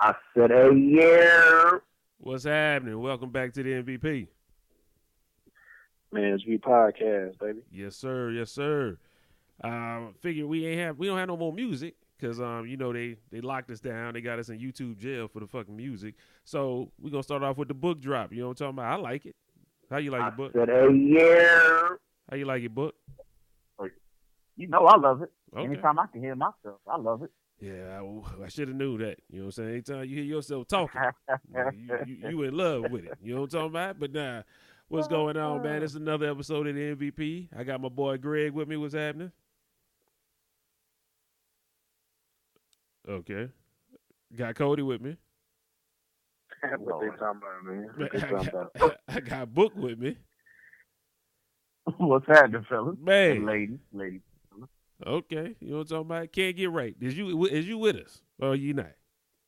I said a year. What's happening? Welcome back to the MVP. Man, it's V podcast, baby. Yes, sir. Yes, sir. Figure we don't have no more music because they locked us down. They got us in YouTube jail for the fucking music. So we gonna start off with the book drop. You know what I'm talking about? I like it. How you like I your book? said a year. How you like your book? You know I love it. Okay. Anytime I can hear myself, I love it. Yeah, I should have knew that. You know what I'm saying? Anytime you hear yourself talking, you in love with it. You know what I'm talking about? But nah, what's going on, man? It's another episode of the MVP. I got my boy Greg with me. What's happening? Okay. Got Cody with me. What they talking about, man? What they talking about? I got Book with me. What's happening, fellas? Man. And ladies. Okay. You know what I'm talking about? Can't get right. Is you with us? Or are you not?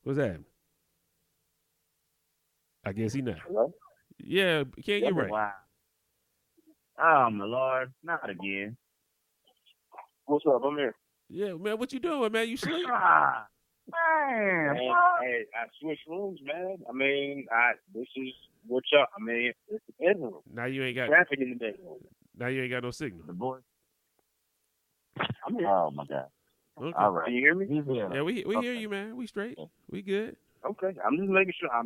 What's happening? I guess he not. Hello? Yeah, can't get right. Wow. Oh my Lord, not again. What's up? I'm here. Yeah, man, what you doing, man? You sleep? Man, Hey, I switched rooms, man. I mean, this is what y'all. I mean, it's the bedroom. Now you ain't got Traffic in the bedroom. Now you ain't got no signal. the boy. I'm here. Oh my God. Okay. All Can right. you hear me? He's here. Yeah, we hear you, man. We straight. We good. Okay. I'm just making sure. I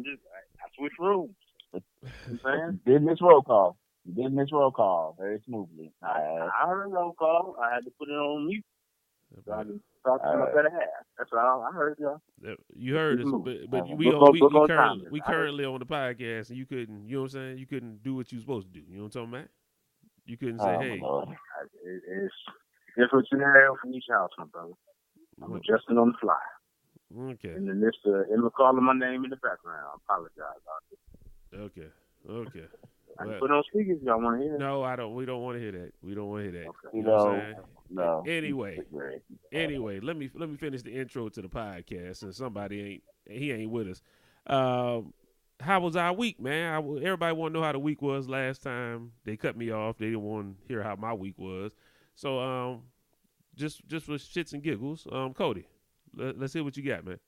switched rooms. You know what I'm saying? Did miss roll call. Did miss roll call very smoothly. I heard a roll call. I had to put it on mute so I can talk to my better half. That's all. I heard y'all. You heard us, but we currently on the podcast, and you couldn't. You know what I'm saying? You couldn't do what you supposed to do. You know what I'm talking about? You couldn't say, "Hey." It's a different scenario from each house, my brother. I'm adjusting on the fly. Okay. In the midst of Emma calling my name in the background, I apologize. Okay. I can put on speakers if y'all want to hear it. No, I don't. We don't want to hear that. We don't want to hear that. Okay. You know what I'm saying? No. Anyway, let me finish the intro to the podcast since somebody ain't with us. How was our week, man? Everybody want to know how the week was last time. They cut me off. They didn't want to hear how my week was. So just for shits and giggles, Cody, let's hear what you got, man.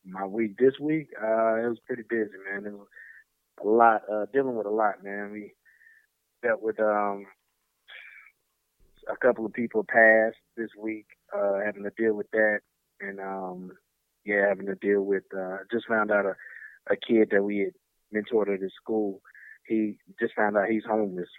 My week this week, it was pretty busy, man. It was a lot, dealing with a lot, man. We dealt with a couple of people passed this week, having to deal with that, and having to deal with. Just found out a kid that we had mentored at his school. He just found out he's homeless,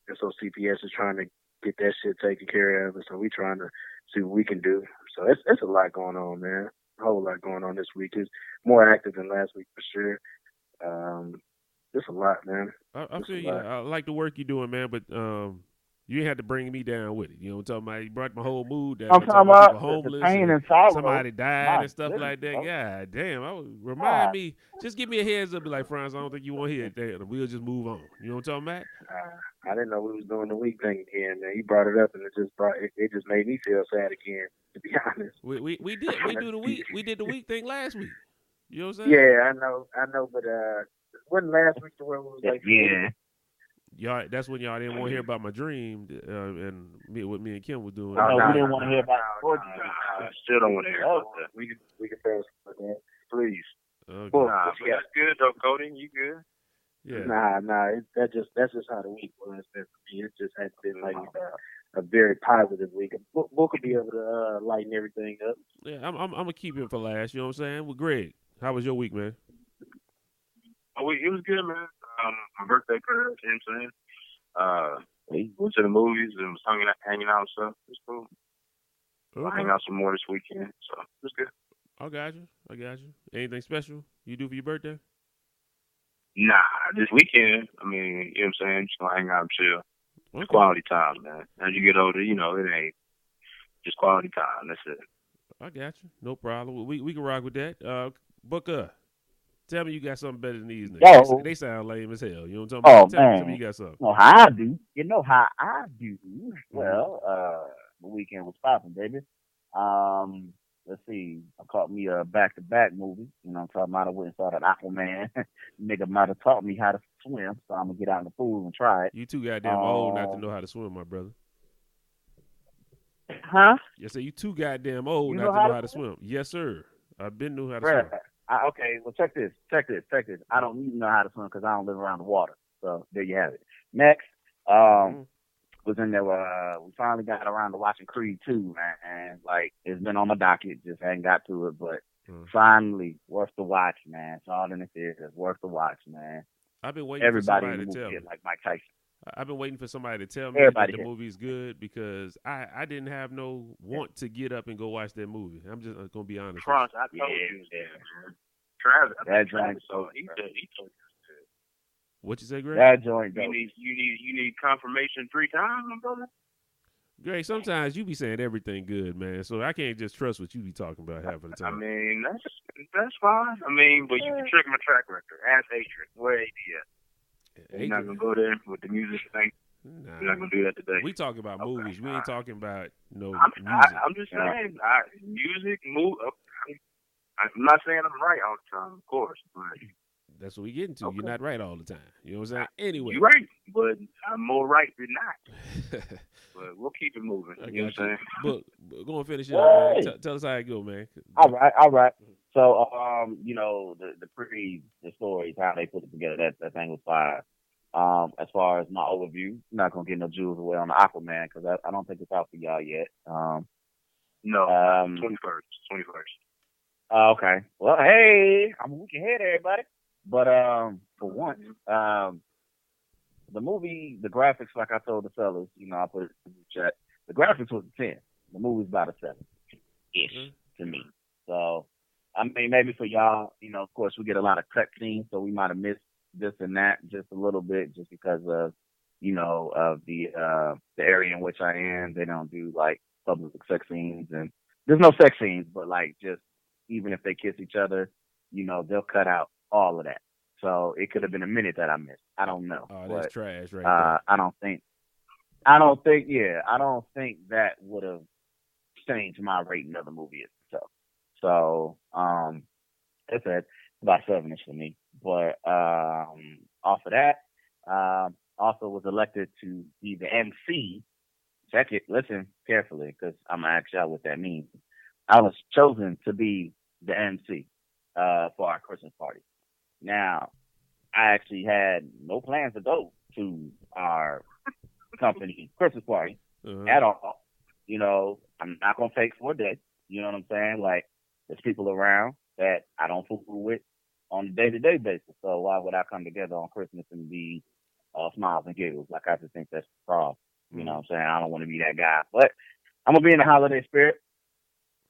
and so CPS is trying to get that shit taken care of, and so we trying to see what we can do. So it's a lot going on, man. A whole lot going on this week. It's more active than last week for sure. It's a lot, man. I feel you. I like the work you're doing, man, but you ain't had to bring me down with it. You know what I'm talking about? You brought my whole mood down. I'm talking about homeless, the pain and sorrow. somebody died and stuff goodness, like that. bro. God damn. Remind me, just give me a heads up. Be like, Franz, I don't think you want to hear it. We'll just move on. You know what I'm talking about? I didn't know we was doing the week thing again, man. He brought it up, and it just made me feel sad again. To be honest, we did the week thing last week. You know what I'm saying? Yeah, I know, but wasn't last week the where we was like, Yeah. Y'all, that's when y'all didn't want to hear about my dream, and what me and Kim was doing. No, we didn't want to hear about I still don't want to hear about that. We can pass with that, please. Okay. Well, but that's good though, Cody. You good? Yeah. Nah. That's just how the week was. For me. It just had been like a very positive week. Book could be able to lighten everything up. Yeah, I'm gonna keep it for last. You know what I'm saying? Well, Greg, how was your week, man? Oh, it was good, man. My birthday passed, you know what I'm saying? Went to the movies and was hanging out and stuff. It was cool. Okay. I'll hang out some more this weekend, so it was good. I got you. Anything special you do for your birthday? Nah, this weekend, I mean, you know what I'm saying? Just gonna hang out and chill. Okay. It's quality time, man. As you get older, it ain't just quality time. That's it. I got you. No problem. We can rock with that. Booker, tell me you got something better than these niggas. Yo. They sound lame as hell. You know what I'm Oh, talking about? man. Tell me you got something. You know how I do. Well, the weekend was popping, baby. Let's see. I caught me a back-to-back movie. You know what I'm talking about? I went and saw that Aquaman. Nigga might have taught me how to swim, so I'm going to get out in the pool and try it. You too goddamn old not to know how to swim, my brother. Huh? You say you too goddamn old You not know to how know to how to swim. Yes, sir. I've been knew how to Bruh, swim. okay, well, check this. I don't need to know how to swim because I don't live around the water. So there you have it. Next, Mm-hmm. was in there. We finally got around to watching Creed 2, man. And like, it's been on my docket, just hadn't got to it, but finally, worth the watch, man. It's all in the theaters, worth the watch, man. I've been waiting for Everybody in somebody the to movie tell hit me. like Mike Tyson. I've been waiting for somebody to tell me that Everybody the hit. movie's good because I didn't have no want to get up and go watch that movie. I'm just gonna be honest. France, I told you. Travis, That joint. so he told you. What you say, Greg? That joint, though. You need confirmation 3 times, my brother. Greg, sometimes you be saying everything good, man. So I can't just trust what you be talking about half of the time. I mean, that's fine. I mean, but you can check my track record. Ask Adrian where he at. You're not gonna go there with the music thing. Nah. You're not gonna do that today. We talking about movies. We ain't talking about no music. I'm just saying, music, I'm not saying I'm right all the time, of course, but that's what we get into. Okay. You're not right all the time. You know what I'm saying? Anyway. You're right, but I'm more right than not. But we'll keep it moving. You know what I'm saying? But go and finish it up, man. Tell us how it go, man. All right. So, you know, the stories, how they put it together, that thing was fire. As far as my overview, I'm not gonna get no jewels away on the Aquaman because I don't think it's out for y'all yet. No, 21st. Okay. Well, hey, I'm looking ahead, everybody. But for once, the movie, the graphics, like I told the fellas, you know, I put it in the chat. The graphics was a 10. The movie's about a 7-ish to me. So, I mean, maybe for y'all, you know, of course, we get a lot of cut scenes, so we might have missed this and that just a little bit, just because of, you know, of the area in which I am. They don't do like public sex scenes, and there's no sex scenes, but like just even if they kiss each other, you know, they'll cut out all of that. So it could have been a minute that I missed. I don't know. Oh, but, that's trash right there. I don't think that would have changed my rating of the movie itself. So, it's about 7-ish for me. But, off of that, also was elected to be the MC. Check it, listen carefully, because I'm going to ask y'all what that means. I was chosen to be the MC, for our Christmas party. Now, I actually had no plans to go to our company Christmas party at all. You know, I'm not going to fake for a day. You know what I'm saying? Like, there's people around that I don't fool with on a day-to-day basis. So why would I come together on Christmas and be all smiles and giggles? Like, I just think that's fraud. You know what I'm saying? I don't want to be that guy. But I'm going to be in the holiday spirit.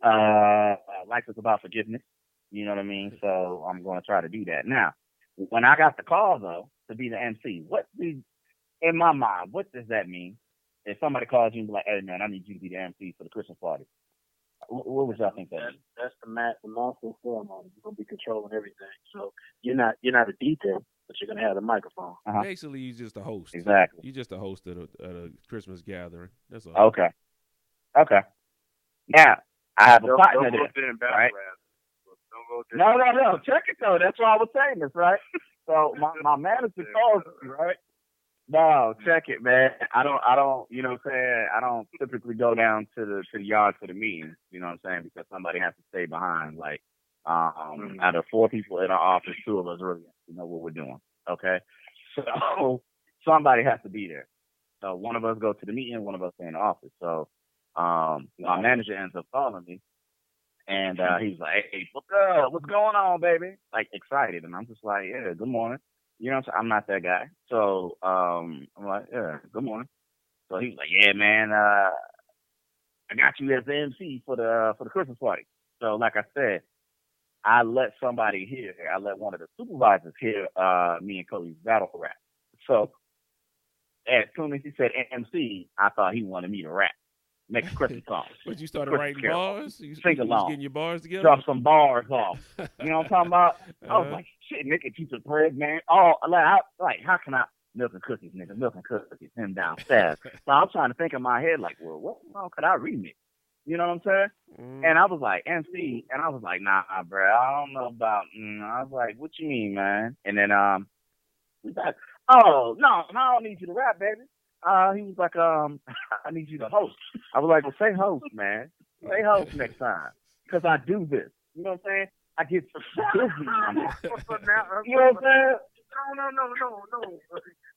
Life is about forgiveness. You know what I mean? So I'm going to try to do that. Now, when I got the call, though, to be the MC, in my mind, what does that mean? If somebody calls you and be like, hey, man, I need you to be the MC for the Christmas party. What would y'all think that means? That's the master ceremony. You're going to be controlling everything. So you're not a DJ, but you're going to have the microphone. Basically, you're just a host. Exactly. You're just a host at a Christmas gathering. That's all. Okay. Now, I have a partner there, right? No. Check it, though. That's why I was saying this, right? So my manager calls me, right? No, check it, man. I don't, you know what I'm saying? I don't typically go down to the yard for the meetings, you know what I'm saying? Because somebody has to stay behind. Like, out of 4 people in our office, 2 of us really know what we're doing, okay? So somebody has to be there. So one of us go to the meeting, one of us stay in the office. So my manager ends up calling me, and he's like, hey, what's up? What's going on, baby? Like, excited. And I'm just like, yeah, good morning. You know what I'm saying? I'm not that guy. So I'm like, yeah, good morning. So he was like, yeah, man, I got you as the MC for the Christmas party. So like I said, I let somebody hear. I let one of the supervisors hear me and Cody's battle rap. So as soon as he said MC, I thought he wanted me to rap. Make a Christmas song. But you started writing bars? You along. Getting your bars together? Drop some bars off. You know what I'm talking about? I was like, shit, nigga, keep the bread, man. Oh, how can I milk and cookies, nigga? Milk and cookies, him downstairs. So I'm trying to think in my head, like, well, what song could I remix? You know what I'm saying? And I was like, MC, and I was like, nah, bro, I don't know about, I was like, what you mean, man? And then, we like, oh, no, I don't need you to rap, baby. He was like, I need you to host. I was like, well, say host, man. Say host next time. Because I do this. You know what I'm saying? I get busy. So now, You know what I'm saying? no.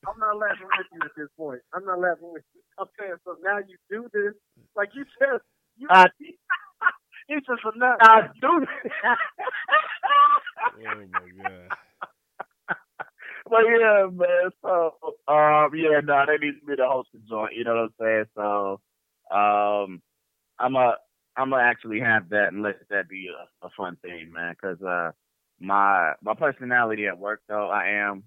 I'm not laughing with you at this point. I'm not laughing with you. I'm saying, so now you do this, like you said, you you just for now. I do this. Oh my god. But yeah, man. So, yeah, no, they need to be the host of joint. You know what I'm saying? So, I'm a, I'm gonna actually have that and let that be a fun thing, man. Cause my personality at work though, I am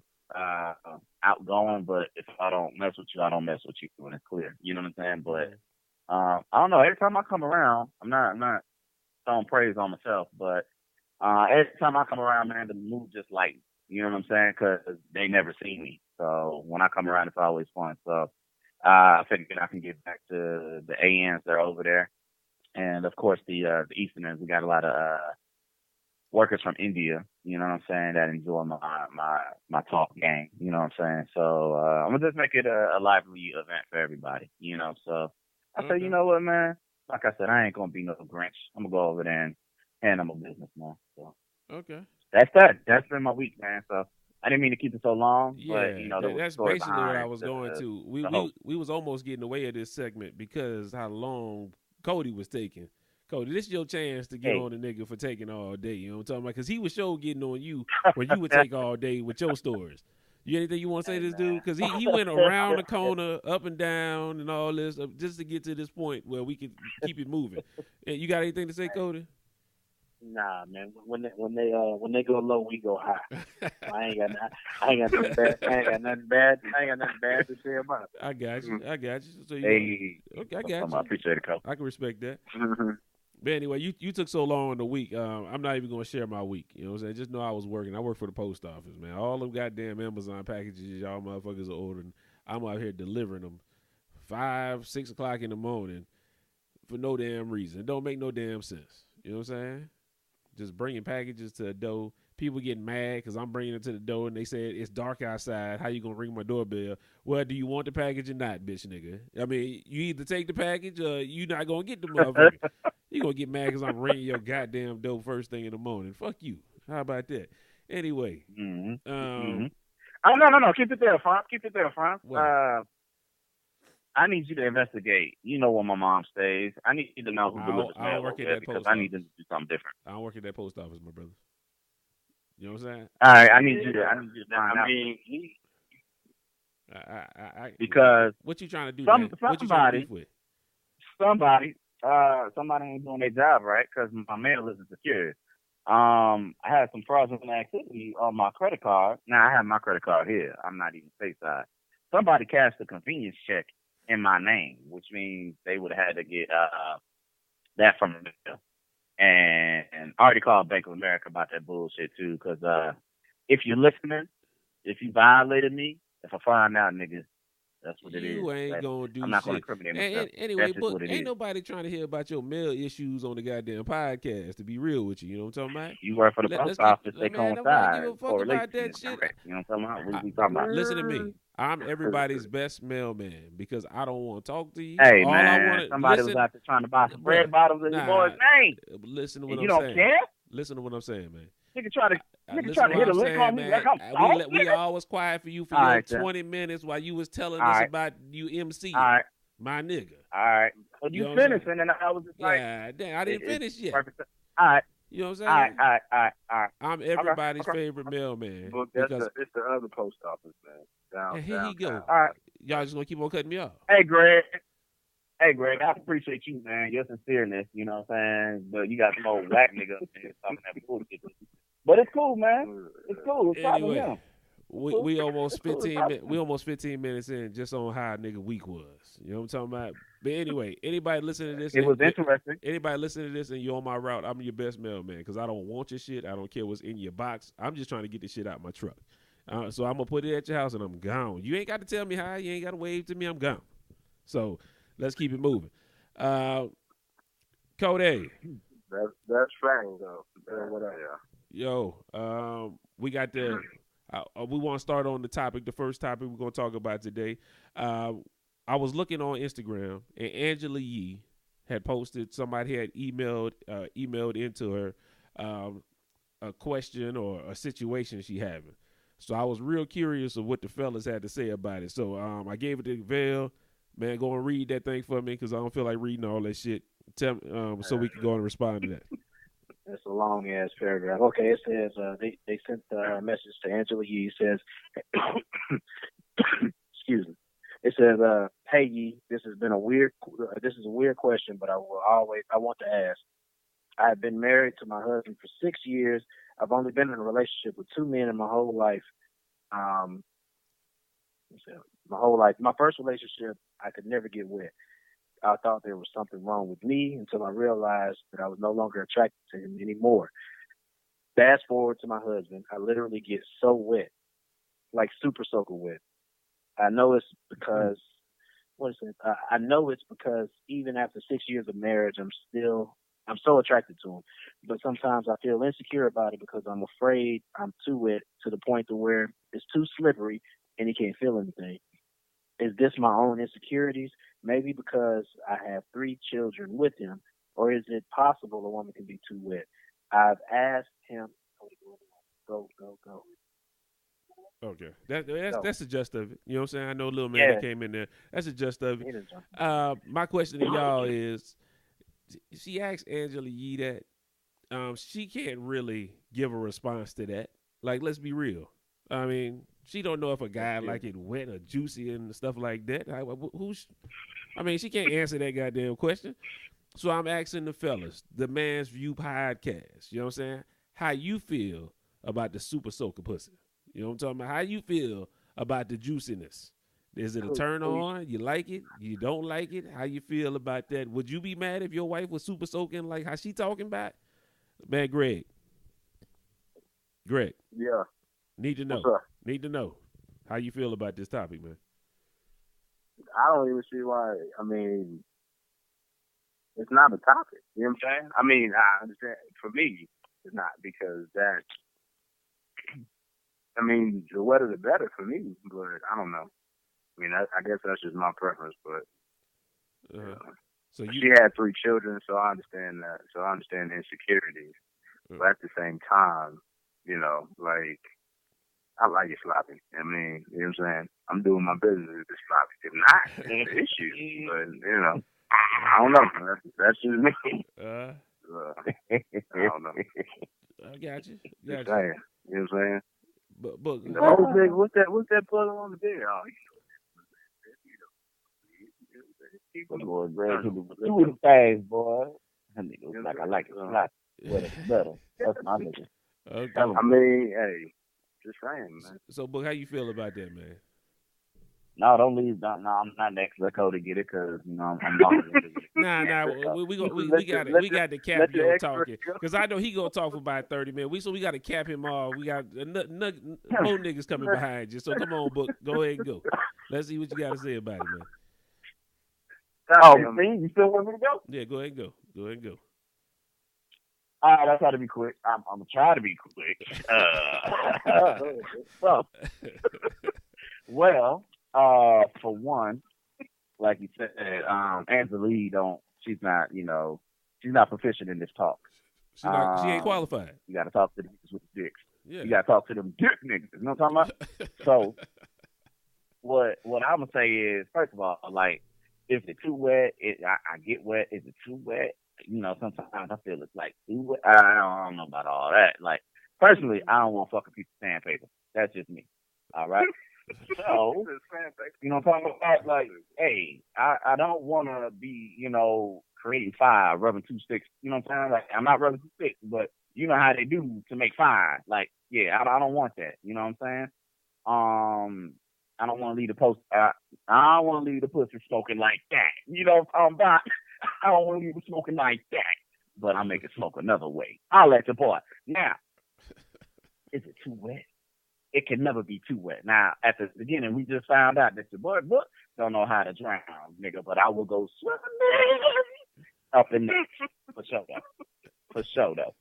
outgoing, but if I don't mess with you, I don't mess with you. When it's clear, you know what I'm saying? But I don't know. Every time I come around, I'm not throwing praise on myself, but every time I come around, man, the mood just lightens. You know what I'm saying? Because they never see me. So when I come around, it's always fun. So I figured I can get back to the ANs that are over there, and of course the Easterners. We got a lot of workers from India. You know what I'm saying? That enjoy my talk game. You know what I'm saying? So I'm gonna just make it a lively event for everybody. You know, so I said, you know what, man? Like I said, I ain't gonna be no Grinch. I'm gonna go over there and handle my business, man. So Okay. that's that. That's been my week, man. So I didn't mean to keep it so long, Yeah, but you know, there was a that's story basically what I behind was going to. We the we host. we was almost getting away of this segment because how long Cody was taking. Cody, this is your chance to get Hey, on the nigga for taking all day. You know what I'm talking about? Because he was sure getting on you when you would take all day with your stories. You anything you want to say hey, to this man. dude? Because he went around the corner, up and down, and all this just to get to this point where we could keep it moving. You got anything to say, Cody? Nah, man. When they go low, we go high. I ain't got nothing bad. I ain't got nothing bad to say about it. I got you. I got you. So you Hey, okay? I I got you. appreciate it, Cole. I can respect that. Mm-hmm. But anyway, you took so long in the week. I'm not even gonna share my week. You know what I'm saying? Just know I was working. I work for the post office, man. All them goddamn Amazon packages y'all motherfuckers are ordering. I'm out here delivering them 5, 6 o'clock in the morning for no damn reason. It don't make no damn sense. You know what I'm saying? Just bringing packages to the door. People getting mad because I'm bringing it to the door and they said it's dark outside. How you gonna ring my doorbell? Well, do you want the package or not, bitch nigga? I mean, you either take the package or you not gonna get the motherfucker. You gonna get mad because I'm ringing your goddamn door first thing in the morning. Fuck you. How about that? Anyway, Mm-hmm. Mm-hmm. Oh, no. Keep it there, Frank. Keep it there, Frank. what? I need you to investigate. You know where my mom stays. I need you to know who delivers I don't mail work over at there that because post I need office. them to do something different. I don't work at that post office, my brother. You know what I'm saying? All right, I need you to find I out. mean, Because what you trying to do, man? What you trying to beef with? somebody ain't doing their job right because my mail isn't secure. I had some fraudulent activity on my credit card. Now I have my credit card here. I'm not even stateside. Somebody cashed a convenience check in my name, which means they would have had to get that from the mail. And I already called Bank of America about that bullshit too, because if you're listening, if you violated me, if I find out, niggas, that's what it is. You ain't gonna do I'm not gonna shit. incriminate myself. Anyway, That's just but what it ain't is. nobody trying to hear about your mail issues on the goddamn podcast. To be real with you, you know what I'm talking about? You work for the Let's post keep, office, they man. Nobody give coincide. a fuck Correlation about that is shit. correct. You know what I'm talking about? What I, we talking about? listen to me. I'm everybody's best mailman because I don't want to talk to you. Hey, All man, I want to somebody listen. was out there trying to buy some Bruh, bread bottles in your boy's name, listen to what and I'm you don't saying. care? Listen to what I'm saying, man. Nigga try to Listen try to to what hit a I'm lick saying, on me man. like I'm soft, We nigga? always quiet for you for All your right, sir. 20 minutes while you was telling All us right. about you MC, All right, my nigga. all right. Well, You you know what I'm finished, and then I was just like, Yeah, damn, I didn't finish yet. perfect. All right, You know what I'm all right, saying? all right. I'm Okay, everybody's okay. favorite mailman but because it's the other post office, man. and here he Downtown. go. All right. Y'all just gonna keep on cutting me off. Hey, Greg. Hey, Greg, I appreciate you, man. Your sincereness, you know what I'm saying? But you got some old whack nigga up there talking that bullshit. But it's cool, man. It's cool. It's probably Anyway, him. we almost It's cool. 15 minutes in just on how nigga week was. You know what I'm talking about? But anyway, anybody listening to this, It was interesting. anybody listening to this and you're on my route, I'm your best mailman because I don't want your shit. I don't care what's in your box. I'm just trying to get the shit out my truck. So I'm gonna put it at your house and I'm gone. You ain't got to tell me hi. You ain't got to wave to me. I'm gone. So let's keep it moving. Cody. That's fine though. Yo, we got the. We want to start on the topic. The first topic we're gonna talk about today. I was looking on Instagram and Angela Yee had posted. Somebody had emailed into her a question or a situation she having. So I was real curious of what the fellas had to say about it. So I gave it to Vel. Man, go and read that thing for me because I don't feel like reading all that shit. So we can go and respond to that. It's a long ass paragraph. Okay, it says they sent a message to Angela Yee. It says, excuse me. It says, "Hey Yee, this is a weird question, but I want to ask. I have been married to my husband for 6 years. I've only been in a relationship with 2 men in my whole life. Um, my whole life. My first relationship, I could never get wet. I thought there was something wrong with me until I realized that I was no longer attracted to him anymore. Fast forward to my husband, I literally get so wet, like super soaker wet. I know it's because I know it's because even after 6 years of marriage, I'm so attracted to him. But sometimes I feel insecure about it because I'm afraid I'm too wet to the point to where it's too slippery and he can't feel anything. Is this my own insecurities? Maybe because I have 3 children with him, or is it possible a woman can be too wet? I've asked him. Go. Okay, that's the gist of it. You know what I'm saying? I know little man that came in there. That's the gist of it. My question to y'all is: she asked Angela Yee that. She can't really give a response to that. Like, let's be real. I mean, she don't know if a guy like it wet or juicy and stuff like that. She can't answer that goddamn question. So I'm asking the fellas, the Man's View podcast. You know what I'm saying? How you feel about the super soaker pussy? You know what I'm talking about? How you feel about the juiciness? Is it a turn on? You like it? You don't like it? How you feel about that? Would you be mad if your wife was super soaking like how she talking about? Man, Greg. Yeah. Need to know. What's up? Need to know. How you feel about this topic, man? I don't even see why. I mean, it's not a topic. You know what I'm saying? I mean, I understand. For me, it's not because that. I mean, the wetter the better for me, but I don't know. I mean, I guess that's just my preference, but so she had 3 children, so I understand that. So I understand the insecurities, but at the same time, like I like it sloppy. I mean, you know what I'm saying? I'm doing my business if it's sloppy. If not, it's an issue. But I don't know. That's just me. I don't know. I got you. Just saying. You know what I'm saying? But the whole thing, what's that plug on the bed? Oh, Boy, Greg, do the things, boy. That nigga was like, I like it sloppy. Well, it's better. That's my nigga. Okay. I mean, hey, just saying, man. So, Book, how you feel about that, man? No, don't leave. No, I'm not next. Let go to get it because I'm longer than it. Nah. We got to cap your talking because I know he gonna talk for about 30 minutes. We got to cap him off. We got more niggas coming behind you. So come on, Book, go ahead and go. Let's see what you got to say about it, man. You still want me to go? Yeah, go ahead and go. Go ahead and go. All right, I'll try to be quick. I'm gonna try to be quick. Well, for one, like you said, Angela Lee she's not proficient in this talk. She ain't qualified. You got to talk to the niggas with the dicks. Yeah. You got to talk to them dick niggas. You know what I'm talking about? So, what I'm gonna say is, first of all, like, if it's too wet, I get wet. Is it too wet? Sometimes I feel it's like too wet. I don't know about all that. Like, personally, I don't want fucking piece of sandpaper. That's just me. All right. So, you know what I'm talking about? Like, hey, I don't want to be, creating fire, rubbing 2 sticks. You know what I'm saying? Like, I'm not rubbing 2 sticks, but you know how they do to make fire. Like, yeah, I don't want that. You know what I'm saying? I don't want to leave the post. I don't want to leave the pussy smoking like that. You know what I'm talking about? I don't want to leave it smoking like that. But I make it smoke another way. I'll let you boy. Now, is it too wet? It can never be too wet. Now, at the beginning, we just found out that your boy Book don't know how to drown, nigga. But I will go swimming up in there. For sure, though.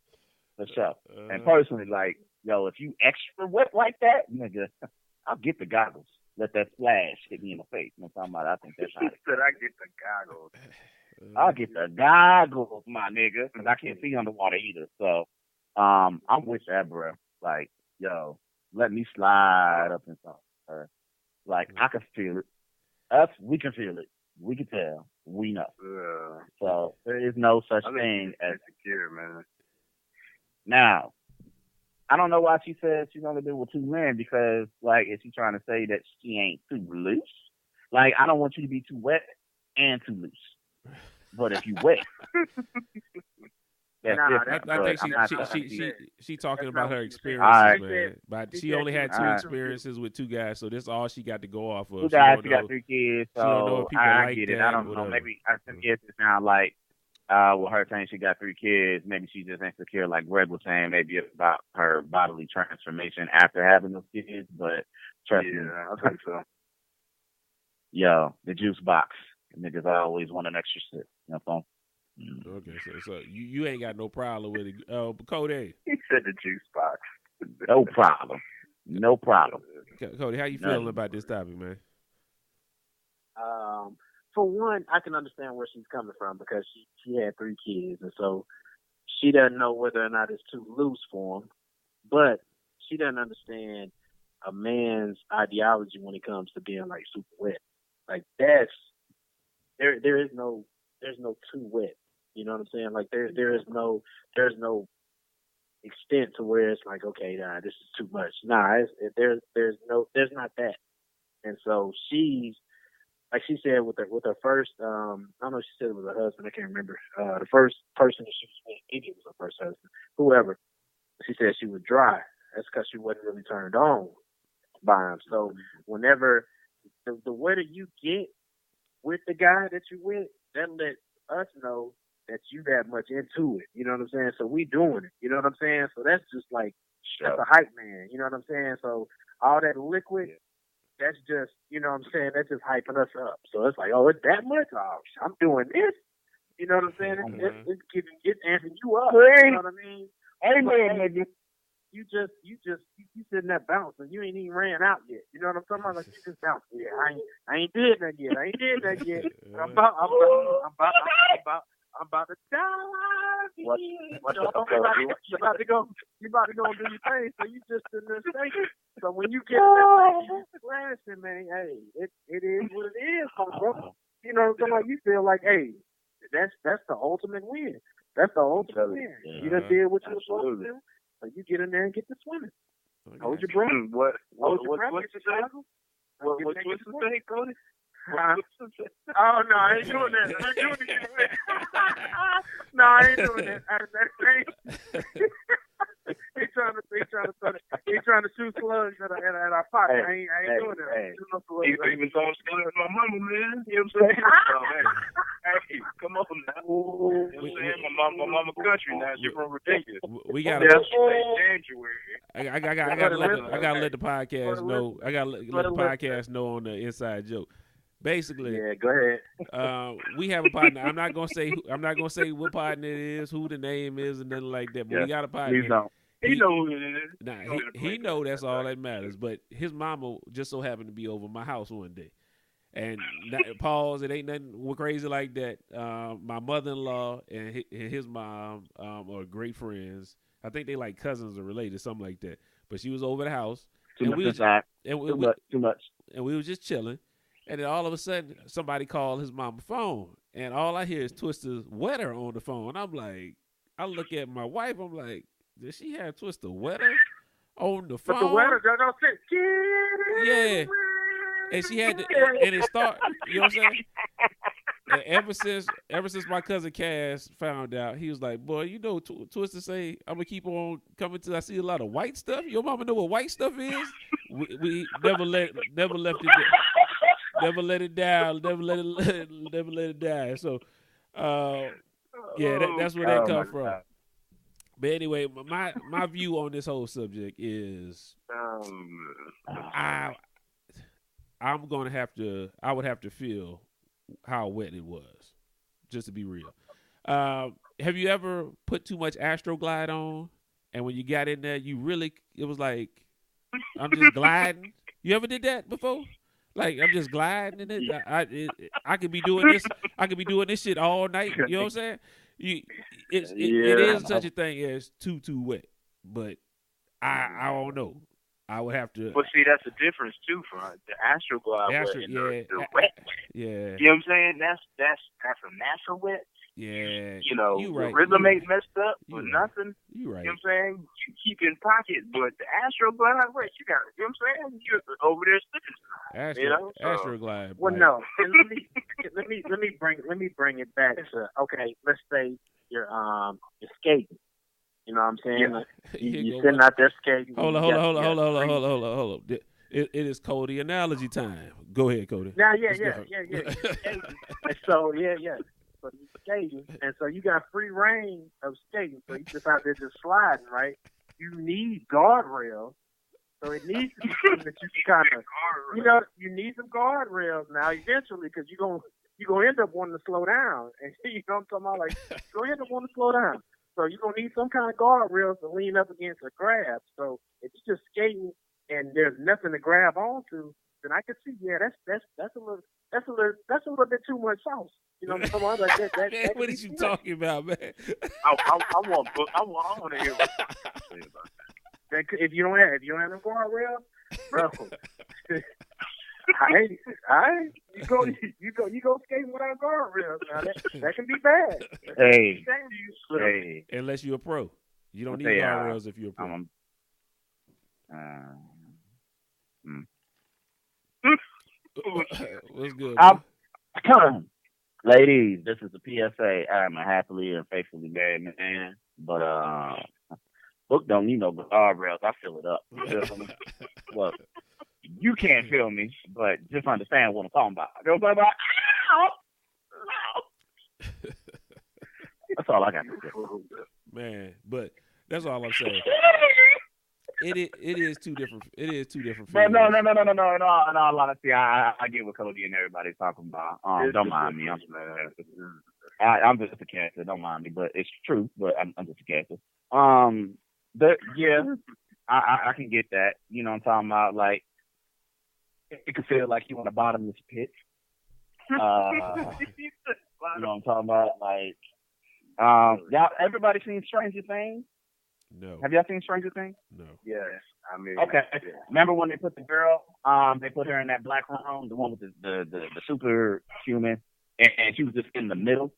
And personally, like, yo, if you extra wet like that, nigga, I'll get the goggles. Let that splash hit me in the face. You know what I'm talking about? I think that's how it said I get the goggles. I'll get the goggles, my nigga, because I can't see underwater either. So, I'm with that, bro. Like, yo, let me slide up in something. Like, I can feel it. We can feel it. We can tell. We know. So there is no such thing as secure, man. Now. I don't know why she said she's only been with 2 men because, like, is she trying to say that she ain't too loose? Like, I don't want you to be too wet and too loose. But if you wet, that's different. I think she talking about her experiences, right. man. But she only had 2 experiences with 2 guys, so this is all she got to go off of. 2 guys, she got 3 kids, so she don't know if people I like get that. it. I don't know. Maybe I guess it sounds like with her saying she got 3 kids, maybe she's just insecure, like Greg was saying, maybe about her bodily transformation after having those kids. But trust me, I think so. Yo, the juice box. Niggas always want an extra sip. You know what I'm saying? Okay, so you ain't got no problem with it. Cody. He said the juice box. No problem. No problem. Cody, how you feeling about this topic, man? For one, I can understand where she's coming from because she had 3 kids, and so she doesn't know whether or not it's too loose for him. But she doesn't understand a man's ideology when it comes to being like super wet. Like that's there's no too wet. You know what I'm saying? Like there's no extent to where it's like, okay, nah, this is too much. Nah, there's not that. And so she's, like she said with her first, I don't know if she said it was her husband, I can't remember. The first person that she was with, maybe it was her first husband, whoever. She said she was dry. That's because she wasn't really turned on by him. So whenever the wetter you get with the guy that you with, that let us know that you that much into it. You know what I'm saying? So we doing it. You know what I'm saying? So that's just like, that's a hype man. You know what I'm saying? So all that liquid, that's just, you know what I'm saying? That's just hyping us up. So it's like, oh, it's that much? Oh, I'm doing this. You know what I'm saying? It's amping you up. You know what I mean? Amen, nigga. You sitting there bouncing. You ain't even ran out yet. You know what I'm talking about? Like you just bouncing. Yeah, I ain't did that yet. I'm about to die. You about to go do your thing. So you just in there shaking. So when you get that thing, you flashing, man. Hey, it is what it is, bro. You know what I'm talking about? You feel like, hey, that's the ultimate win. That's the ultimate win. You done did what you were supposed to do. So you get in there and get to swimming. Okay. Hold your breath. What's the say? What twist to say, Cody? Oh no, I ain't doing that. No, I ain't doing that. He's trying to shoot slugs at our pocket. I ain't doing that. He was on slugs with my mama, man. You know what I'm saying? Hey, come on now. You know what I'm saying? My mama country now. You're from ridiculous. We got I gotta let the podcast know. I gotta let the podcast know on the inside joke. Basically, yeah, go ahead. We have a partner. I'm not gonna say what partner it is, who the name is, and nothing like that. But we got a partner. Please don't. He know who it is. Nah, he know that's all that matters. But his mama just so happened to be over my house one day, and pause. It ain't nothing crazy like that. My mother-in-law and his mom are great friends. I think they like cousins or related, something like that. But she was over the house. Too much. And we was just chilling. And then all of a sudden, somebody called his mama's phone. And all I hear is Twister's wetter on the phone. I look at my wife. I'm like, did she have Twister wetter on the phone? But the wetter, don't say, yeah. And she had to, and it started, you know what I'm saying? And ever since my cousin Cass found out, he was like, boy, you know, Twister say, I'm going to keep on coming till I see a lot of white stuff. Your mama know what white stuff is? We never left it Never let it down. Never let it die. So, that's where that come from. God. But anyway, my view on this whole subject is, I would have to feel how wet it was, just to be real. Have you ever put too much Astroglide on, and when you got in there, it was like, I'm just gliding? You ever did that before? Like, I'm just gliding in it. I could be doing this. I could be doing this shit all night. You know what I'm saying? It is such a thing as too wet. but I don't know. I would have to. But see, that's the difference too from the astral glide wet and the wet. Yeah. You know what I'm saying? That's a natural wet. Yeah. You know, you right. the rhythm ain't messed up You or right. nothing. You right. You know what I'm saying? You keep in pocket, but the astral glide wet, you got it. You know what I'm saying? You're over there slipping. You know? Astroglide. Well, no. let me bring it back to, okay, let's say you're skating. You know what I'm saying? Yeah. Like, you're sitting out there skating. Hold on. It is Cody analogy time. Go ahead, Cody. Now, yeah. So, So you skating, and so you got free reign of skating. So you just out there just sliding, right? You need guardrails. So it needs to be something that you can kind of, you need some guardrails now eventually, because you're gonna end up wanting to slow down, and you know what I'm talking about? Like, you're gonna end up wanting to slow down. So you're gonna need some kind of guardrails to lean up against or grab. So if you're just skating and there's nothing to grab onto, then I can see, that's a little bit too much sauce. You know what I'm talking about? Like that what is you talking about, man? I want to hear what you say about that. If you don't have no guardrails, bro. You go skating without guardrails. Now that can be bad. Hey. Unless you're a pro, you don't need guardrails if you're a pro. What's good? Ladies, this is a PSA. I'm a happily and faithfully married man, but Book don't need no guardrails. I fill it up. You feel me? Well, you can't feel me, but just understand what I'm talking about. You know what I'm talking about? That's all I got to say. Man, but that's all I'm saying. It is two different. It is two different. But no. In all honesty, I get what Cody and everybody's talking about. Don't mind me. I'm just a character. Don't mind me, but it's true. But I'm just a character. I can get that. You know what I'm talking about? Like, it could feel like you on the bottomless pit. You know what I'm talking about? Like, y'all, everybody seen Stranger Things? No. Have y'all seen Stranger Things? No. Yes. I mean. Okay. Yeah. Remember when they put the girl? They put her in that black room, the one with the superhuman, and she was just in the middle,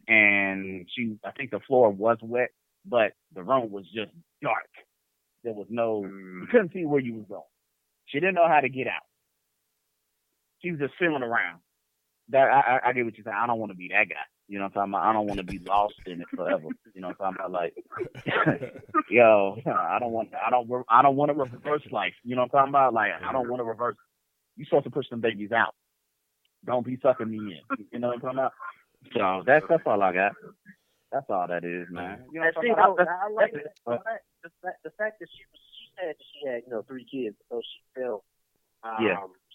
and I think the floor was wet, but the room was just dark. There was no, you couldn't see where you was going. She didn't know how to get out. She was just feeling around. That I get what you're saying. I don't want to be that guy. You know what I'm talking about? I don't want to be lost in it forever. You know what I'm talking about? Like, yo, I don't want to reverse life. You know what I'm talking about? Like, I don't want to reverse. You're supposed to push them babies out. Don't be sucking me in. You know what I'm talking about? So that's all I got. That's all that is, man. You know what I'm talking about? I like it. The fact that she said that she had 3 kids, so she felt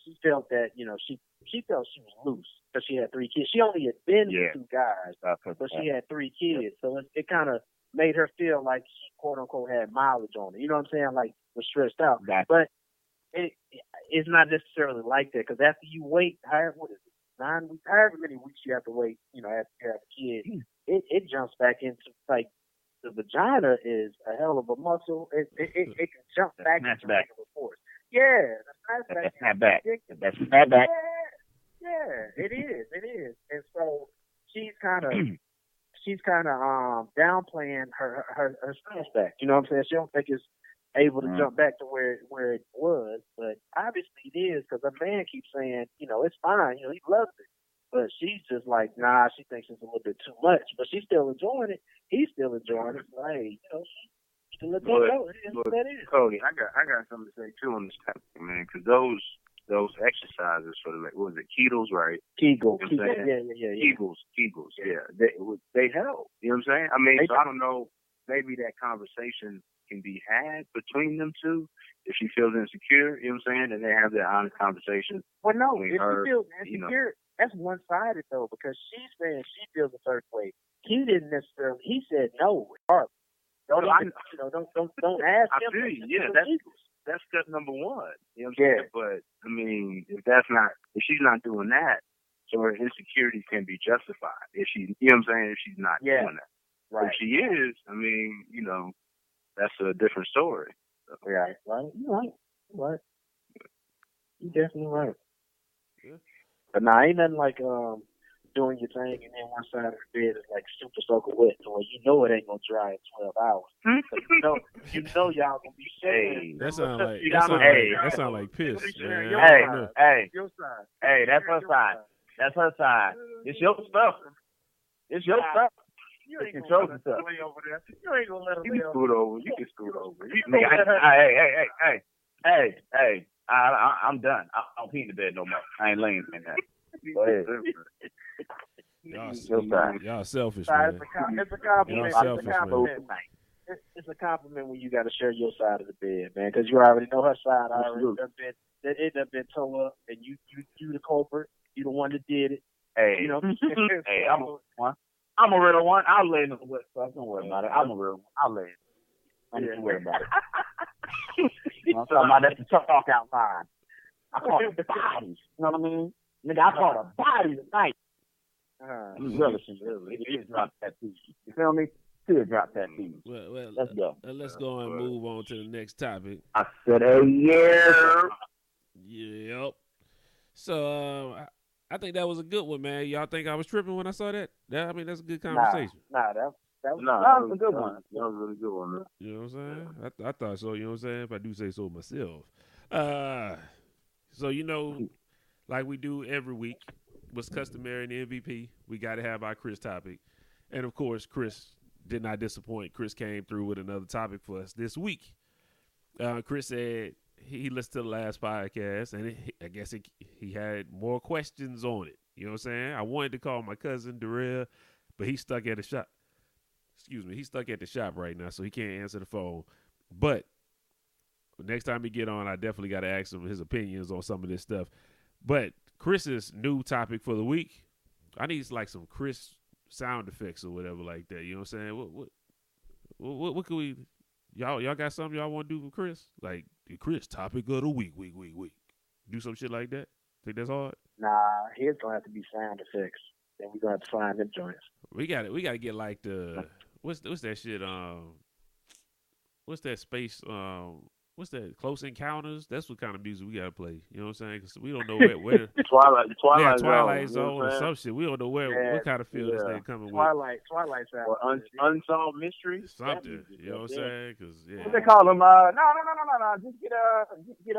she felt that she felt she was loose because she had 3 kids. She only had been with 2 guys, but she had 3 kids, so it kind of made her feel like she quote unquote had mileage on her. You know what I'm saying? Like, was stressed out. But it's not necessarily like that, because after you wait, however many weeks you have to wait, after you have a kid, it jumps back into, like, the vagina is a hell of a muscle. It can jump back into regular force. Yeah, that's not back. That's not back. Yeah, it is. And so she's kind of downplaying her stress back. You know what I'm saying? She don't think it's able to jump back to where it was, but obviously it is, because the man keeps saying, it's fine. He loves it. But she's just like, nah, she thinks it's a little bit too much. But she's still enjoying it. He's still enjoying it. So, hey, she can let that go. It is what that is. Cody, I got something to say too on this topic, man, because those exercises for the, what was it, Kegels, right? Kegels. Yeah. Kegels. Yeah. They help. You know what I'm saying? I mean, so I don't know. Maybe that conversation can be had between them two if she feels insecure. You know what I'm saying? And they have that honest conversation. Well, no, if she feels insecure, that's one-sided though, because she's saying she feels a certain way. He didn't necessarily. He said no. Don't ask him. Yeah, that's step number one. You know what I'm saying? But I mean, if she's not doing that, so her insecurities can be justified. If she, you know what I'm saying? If she's not doing that, right? If she is, I mean, that's a different story. Right. You right. You definitely right. Yeah. But nah, ain't nothing like doing your thing and then one side of the bed is like super soaking wet, so you know it ain't gonna dry in 12 hours. So you know y'all gonna be shaking. That sound like piss, man. Your side. Hey, that's her side. That's her side. It's your stuff. It's your stuff. You ain't control gonna let stuff. her lay over there. You ain't gonna let her You lay can over scoot over. You can scoot over. Hey. I'm done. I don't pee in the bed no more. I ain't laying in that. Go ahead. Y'all selfish, there. man. It's a compliment. Y'all selfish, It's a compliment when you got to share your side of the bed, man, because you already know her side. It done been tore up, and you the culprit. You the one that did it. Hey, you know. Hey, I'm a real one. I'll lay in the wet stuff. Don't worry about it. I'm a real one. I'll lay in. Don't worry about it. I'm talking about that's the talk out loud. I call it bodies. You know what I mean? Nigga, I call it a body tonight. You drop that piece. You feel me? Drop that piece. Well, let's go. Let's go and move on to the next topic. I said a year. Yep. So I think that was a good one, man. Y'all think I was tripping when I saw that? I mean, that's a good conversation. That was a good one. That was a really good one, man. You know what I'm saying? I thought so. You know what I'm saying? If I do say so myself. So like we do every week, what's customary in the M.V.P, we got to have our Chris topic, and of course, Chris did not disappoint. Chris came through with another topic for us this week. Chris said he listened to the last podcast, and I guess he had more questions on it. You know what I'm saying? I wanted to call my cousin Darrell, but he's stuck at the shop. Excuse me, he's stuck at the shop right now, so he can't answer the phone. But next time he get on, I definitely got to ask him his opinions on some of this stuff. But Chris's new topic for the week, I need like some Chris sound effects or whatever like that. You know what I'm saying? What can we? Y'all got something y'all want to do for Chris? Like the Chris topic of the week. Do some shit like that. Think that's hard? Nah, his gonna have to be sound effects. Then we gonna have to find them joints. We got to get like the what's that shit? What's that space? What's that? Close Encounters? That's what kind of music we gotta play. You know what I'm saying? Because we don't know where Twilight Zone or some shit. We don't know what kind of feel this thing coming Twilight sound. Or Unsolved Mysteries. Something. You know what I'm saying? Because what they call them? No. Just get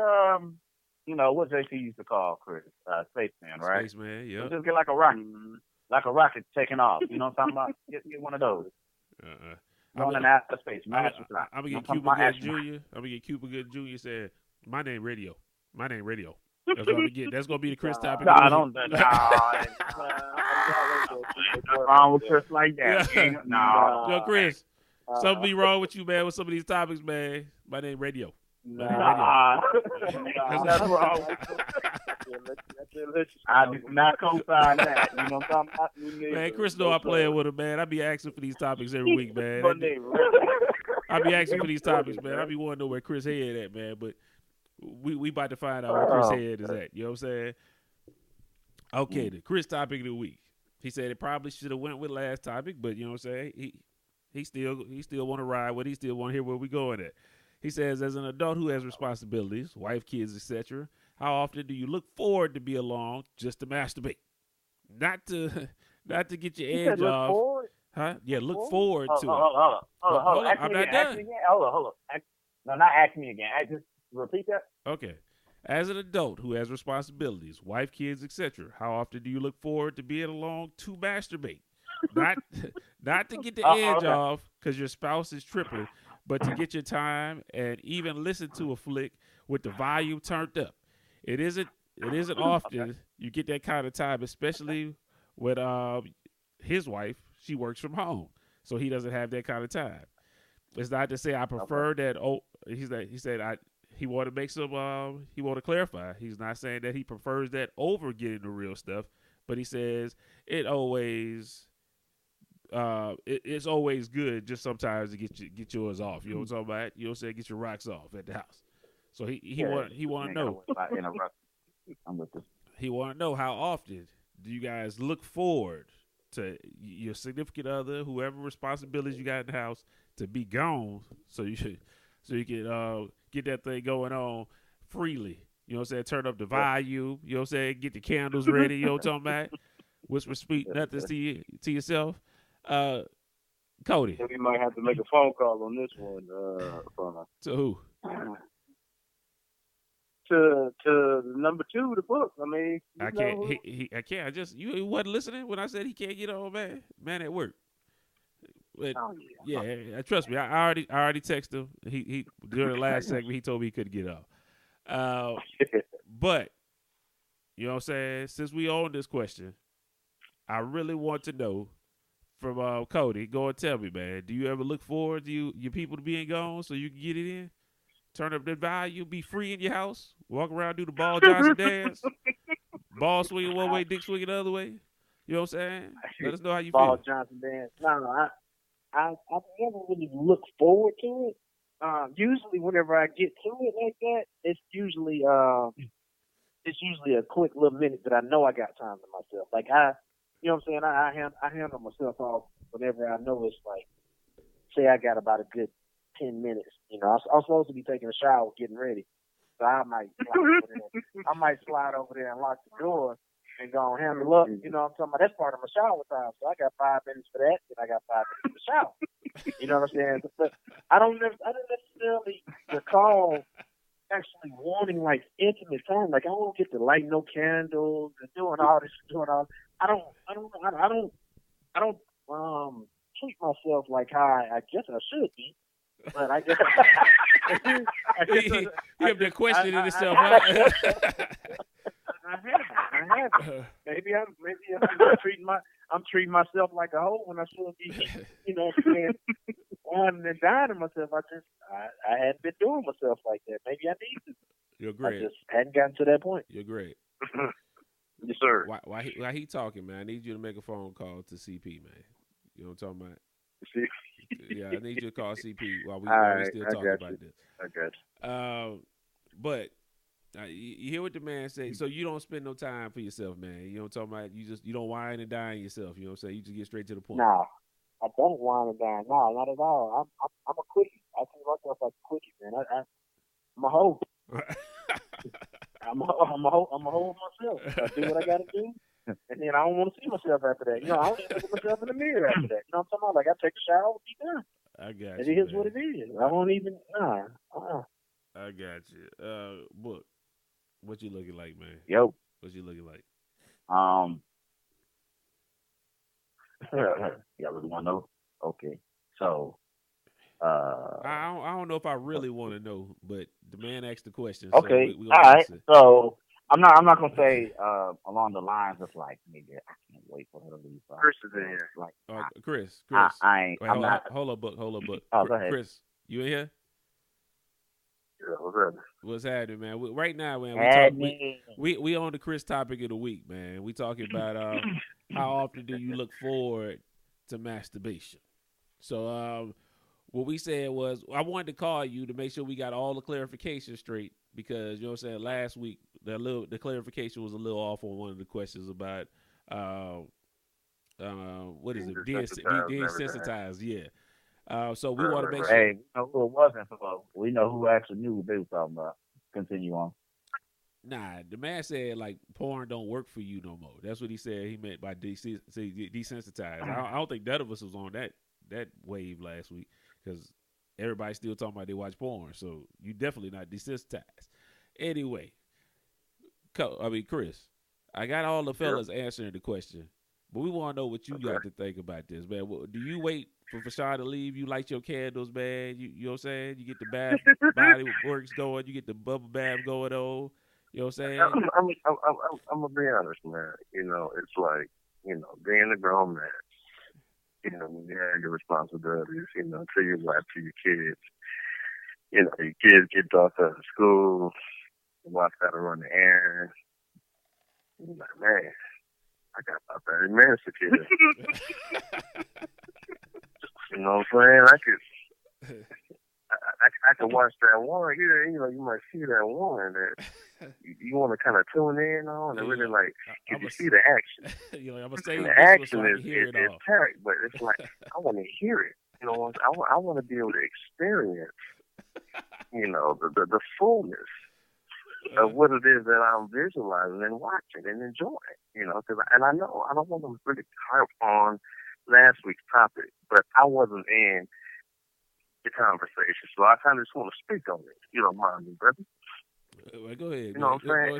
what JC used to call Chris, Spaceman, right? Spaceman, yeah. Just get like a rocket taking off. You know what I'm talking about? Get one of those. Going in outer space. I'm gonna get Cuba Gooding Jr. I'm gonna get Cuba Gooding Jr. Said, "My name Radio. That's what I'm gonna get. That's gonna be the Chris topic. No, I don't. Wrong with Chris like that. No. Yo, Chris, something be wrong with you, man, with some of these topics, man. My name Radio. That's wrong. I do not co-sign that. You know what I'm talking about? Man, Chris know I playing with him, man. I be asking for these topics every week, man. I be asking for these topics, man. I be wanting to know where Chris head at, man. But we about to find out where Chris head is at. You know what I'm saying? Okay, the Chris topic of the week. He said it probably should have went with last topic, but you know what I'm saying? He still want to ride with. He still want to hear where we going at. He says, as an adult who has responsibilities, wife, kids, etc., how often do you look forward to be along just to masturbate? Not to get your edge off. Forward? Huh? Yeah, look forward to it. Hold on. I'm not done. Hold on. No, not ask me again. Just repeat that. Okay. As an adult who has responsibilities, wife, kids, etc., how often do you look forward to being along to masturbate? Not to get the edge off because your spouse is tripping, but to get your time and even listen to a flick with the volume turned up. It isn't often you get that kind of time, especially with his wife. She works from home, so he doesn't have that kind of time. It's not to say I prefer that. Oh, he said he want to make some. He want to clarify. He's not saying that he prefers that over getting the real stuff, but he says it's always good just sometimes to get yours off. You know what I'm talking about? You know what I'm saying? Get your rocks off at the house. So he want to know. I'm with this. He want to know how often do you guys look forward to your significant other, whoever responsibilities you got in the house, to be gone, so you can get that thing going on freely. You know what I'm saying? Turn up the volume. You know what I'm saying? Get the candles ready. You know what I'm talking about? Whisper sweet nothings to yourself. Cody. So we might have to make a phone call on this one. To who? To number 2, the book. I mean, I can't. I can't. I just you wasn't listening when I said he can't get on, man. Man at work. But, yeah, trust me. I already texted him. He during the last segment he told me he couldn't get off. But you know what I'm saying? Since we own this question, I really want to know from Cody. Go and tell me, man. Do you ever look forward to your people to being gone so you can get it in? Turn up the value, be free in your house, walk around, do the Ball Johnson dance, ball swinging one way, dick swinging the other way. You know what I'm saying? Let us know how you Ball feel. Johnson dance. No, I never really look forward to it. Usually, whenever I get to it like that, it's usually a quick little minute that I know I got time to myself. Like you know what I'm saying? I handle myself off whenever I know it's like, say I got about a good 10 minutes. You know, I'm supposed to be taking a shower, getting ready, so I might slide over there and lock the door and go and handle up. You know what I'm talking about? That's part of my shower time. So I got 5 minutes for that, and I got 5 minutes for the shower. You know what I'm saying? But I don't necessarily recall actually wanting like intimate time. Like I don't get to light no candles and doing all this. I don't treat myself like how I guess I should be. But I guess you have to question it yourself. I haven't. Maybe I'm treating myself like a hoe when I should be, you know, wanting and dying myself. I hadn't been doing myself like that. Maybe I need to. You're great. I just hadn't gotten to that point. You're great. Yes, sir. Why he talking, man? I need you to make a phone call to CP, man. You know what I'm talking about? Yeah, I need you to call CP while we still talking about this. I got you. But you hear what the man say. So you don't spend no time for yourself, man. You know what I'm talking about? You don't whine and dine yourself. You know what I'm saying? You just get straight to the point. No, I don't whine and dine. No, not at all. I'm a quickie. I see myself like a quickie, man. I'm a hoe. I'm a hoe myself. I do what I got to do. And then I don't want to see myself after that. You know, I don't even look at myself in the mirror after that. You know what I'm talking about? Like, I take a shower and be done. I got you. It is what it is. I won't even, I got you. Book, what you looking like, man? Yo. What you looking like? Y'all really want to know? Okay. So, I don't know if I really want to know, but the man asked the question. Okay. So we all right. So, I'm not gonna say along the lines of like nigga, I can't wait for her to leave. Chris is in here. Like Chris. I ain't. Wait, I'm not. Hold up, book. Oh, go ahead. Chris, you in here? Yeah, what's up? What's happening, man? Right now, man, we on the Chris topic of the week, man. We talking about how often do you look forward to masturbation? So what we said was I wanted to call you to make sure we got all the clarification straight because you know what I'm saying. Last week the clarification was a little off on one of the questions about what is it? Being desensitized, yeah. So we want to make sure. Hey, we know who it wasn't for. We know who actually knew what they were talking about. Continue on. Nah, the man said like porn don't work for you no more. That's what he said. He meant by desensitized. I don't think none of us was on that wave last week because everybody's still talking about they watch porn. So you definitely not desensitized. Anyway, Chris, I got all the fellas answering the question, but we want to know what you got to think about this, man. Do you wait for Fashawn to leave? You light your candles, man. You know what I'm saying? You get the bath body works going. You get the bubble bath going on. You know what I'm saying? I'm gonna be honest, man. You know, it's like, you know, being a grown man. You know, when you have your responsibilities, you know, to your wife, to your kids. You know, your kids get dropped out of school. Your wife got to run the errands. You're like, man, I got about 30 minutes to kill. You know what I'm saying? I could watch that one. You know, you might see that one that you want to kind of tune in on and really like get to see the action. You know, I'm gonna say the action is tight, but it's like I want to hear it. You know, I want to be able to experience, you know, the fullness of what it is that I'm visualizing and watching and enjoying. You know, and I know I don't want to really harp on last week's topic, but I wasn't in the conversation, so I kind of just want to speak on it. You don't mind me, brother? Well, go ahead. You know what I'm saying?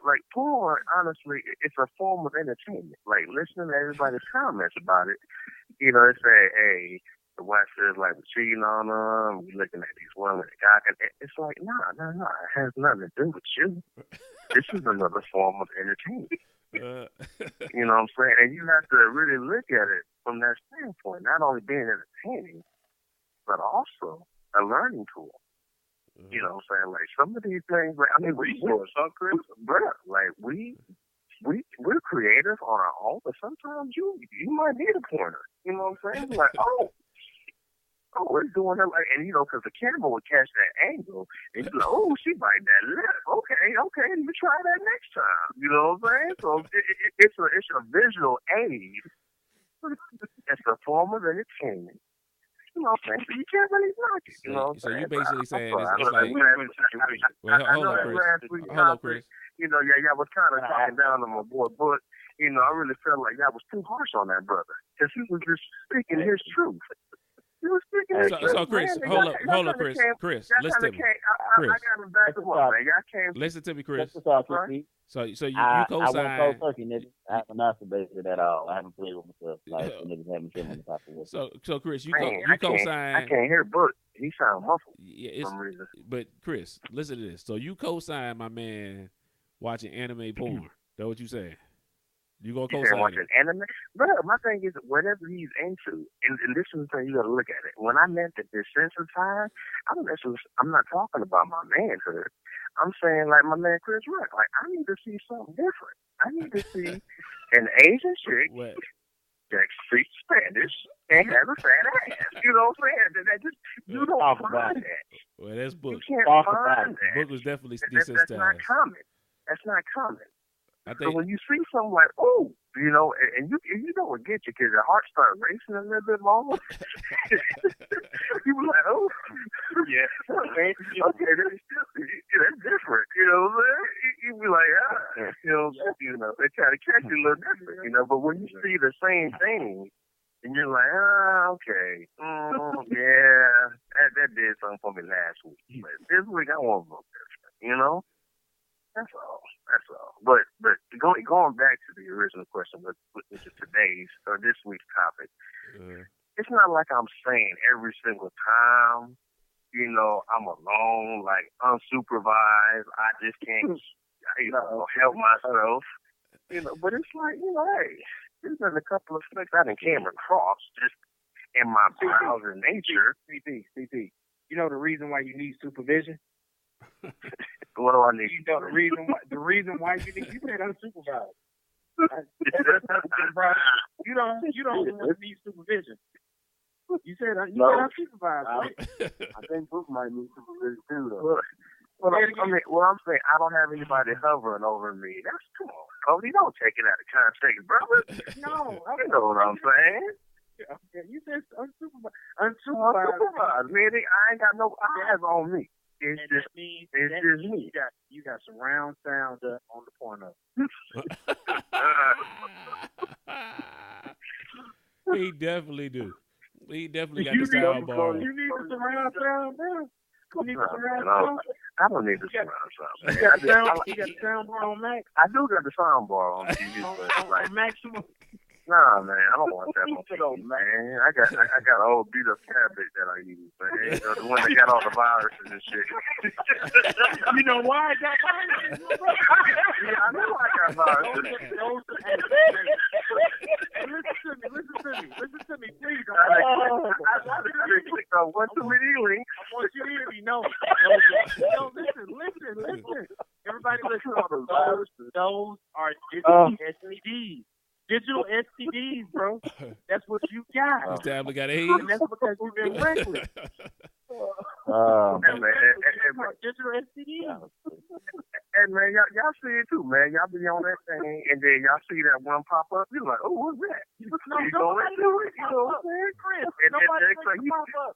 Like porn, honestly, it's a form of entertainment. Like listening to everybody's comments about it, you know, they say, hey, the wife says like we're cheating on them, we looking at these women, and it's like, nah, it has nothing to do with you. This is another form of entertainment. You know what I'm saying? And you have to really look at it from that standpoint, not only being entertaining, but also a learning tool. You know what I'm saying? Like some of these things, like I mean, we're creative on our own, but sometimes you might need a pointer. You know what I'm saying? Like, oh, we're doing it like, and you know, because the camera would catch that angle, and you're like, oh, she biting that lip. Okay, let me try that next time. You know what I'm saying? So it's a visual aid. It's a form of entertainment. You know what I'm saying? So you can't really knock it. You know what I'm saying? So you basically saying it's like, hold on, Chris. You know, yeah, I was kind of talking down on my boy, but you know, I really felt like I was too harsh on that brother because he was just speaking his truth. He was speaking his truth. So Chris, man. hold on, Chris. Chris, listen to me. Chris, I got him back to one, man. Y'all came. Listen to me, Chris. So you I co-sign. won't cold turkey, nigga. I haven't masturbated at all. I haven't played with myself. Like niggas haven't been on the top of it. So Chris, you co-sign. I can't hear Book. He sound muffled. Yeah, for some reason. But Chris, listen to this. So you co-sign my man watching anime porn. That's what you saying? You gonna co-sign watching anime? But my thing is, whatever he's into, and this is the thing you got to look at it. When I meant that desensitized, I'm not talking about my manhood. I'm saying like my man Chris Rock. Like I need to see something different. I need to see an Asian chick that speaks Spanish and has a fat ass. You know what I'm saying? That just you don't find that. Well, that's Book. You can't find that. Book was definitely desensitized. That's not common. That's not common. I think, so when you see something like, oh, you know, and you know what gets you because your heart starts racing a little bit more. You be like, oh, yeah, okay, that's different. You know what I'm saying? You be like, you know, they try to catch you a little different, you know. But when you see the same thing, and you're like, okay, yeah, that did something for me last week, but this week I want a little different, you know. That's all. But going back to the original question, which is today's or this week's topic, it's not like I'm saying every single time, you know, I'm alone, like unsupervised. I just can't, help myself, you know. But it's like, you know, hey, there's been a couple of flicks I done came across just in my browser nature. CP. You know the reason why you need supervision? What do I need? You know the reason why you said unsupervised. You don't need supervision. You said unsupervised, right? I think Book might need supervision too, though. I'm saying I don't have anybody hovering over me. That's come on, Cody. Don't take it out of context, brother. No, you know what I'm saying. Okay, you said unsupervised. Man, I ain't got no eyes on me. It's just me. You got surround sound up on the porno. He definitely do. He definitely got the soundbar. You need the surround sound, bro. I don't need the surround sound. You got the soundbar on Max? I do got the soundbar on TV, but like maximum. Nah, man, I don't want that on TV, man. I got an old beat up cabinet that I use, man. You know, the one that got all the viruses and shit. You know why I got viruses? Yeah, I know I got viruses. Listen to me, please. I clicked on one too many links. I want you to hear me. No, listen. Everybody listen. Those are digital STDs. Digital STDs, bro. That's what you got. You tablet got AIDS. And that's because you've been reckless. Digital STD. And man, y'all see it too, man. Y'all be on that thing, and then y'all see that one pop up. You're like, oh, what's that? You go into it. You know what I'm saying? Chris, And nobody next time pop up.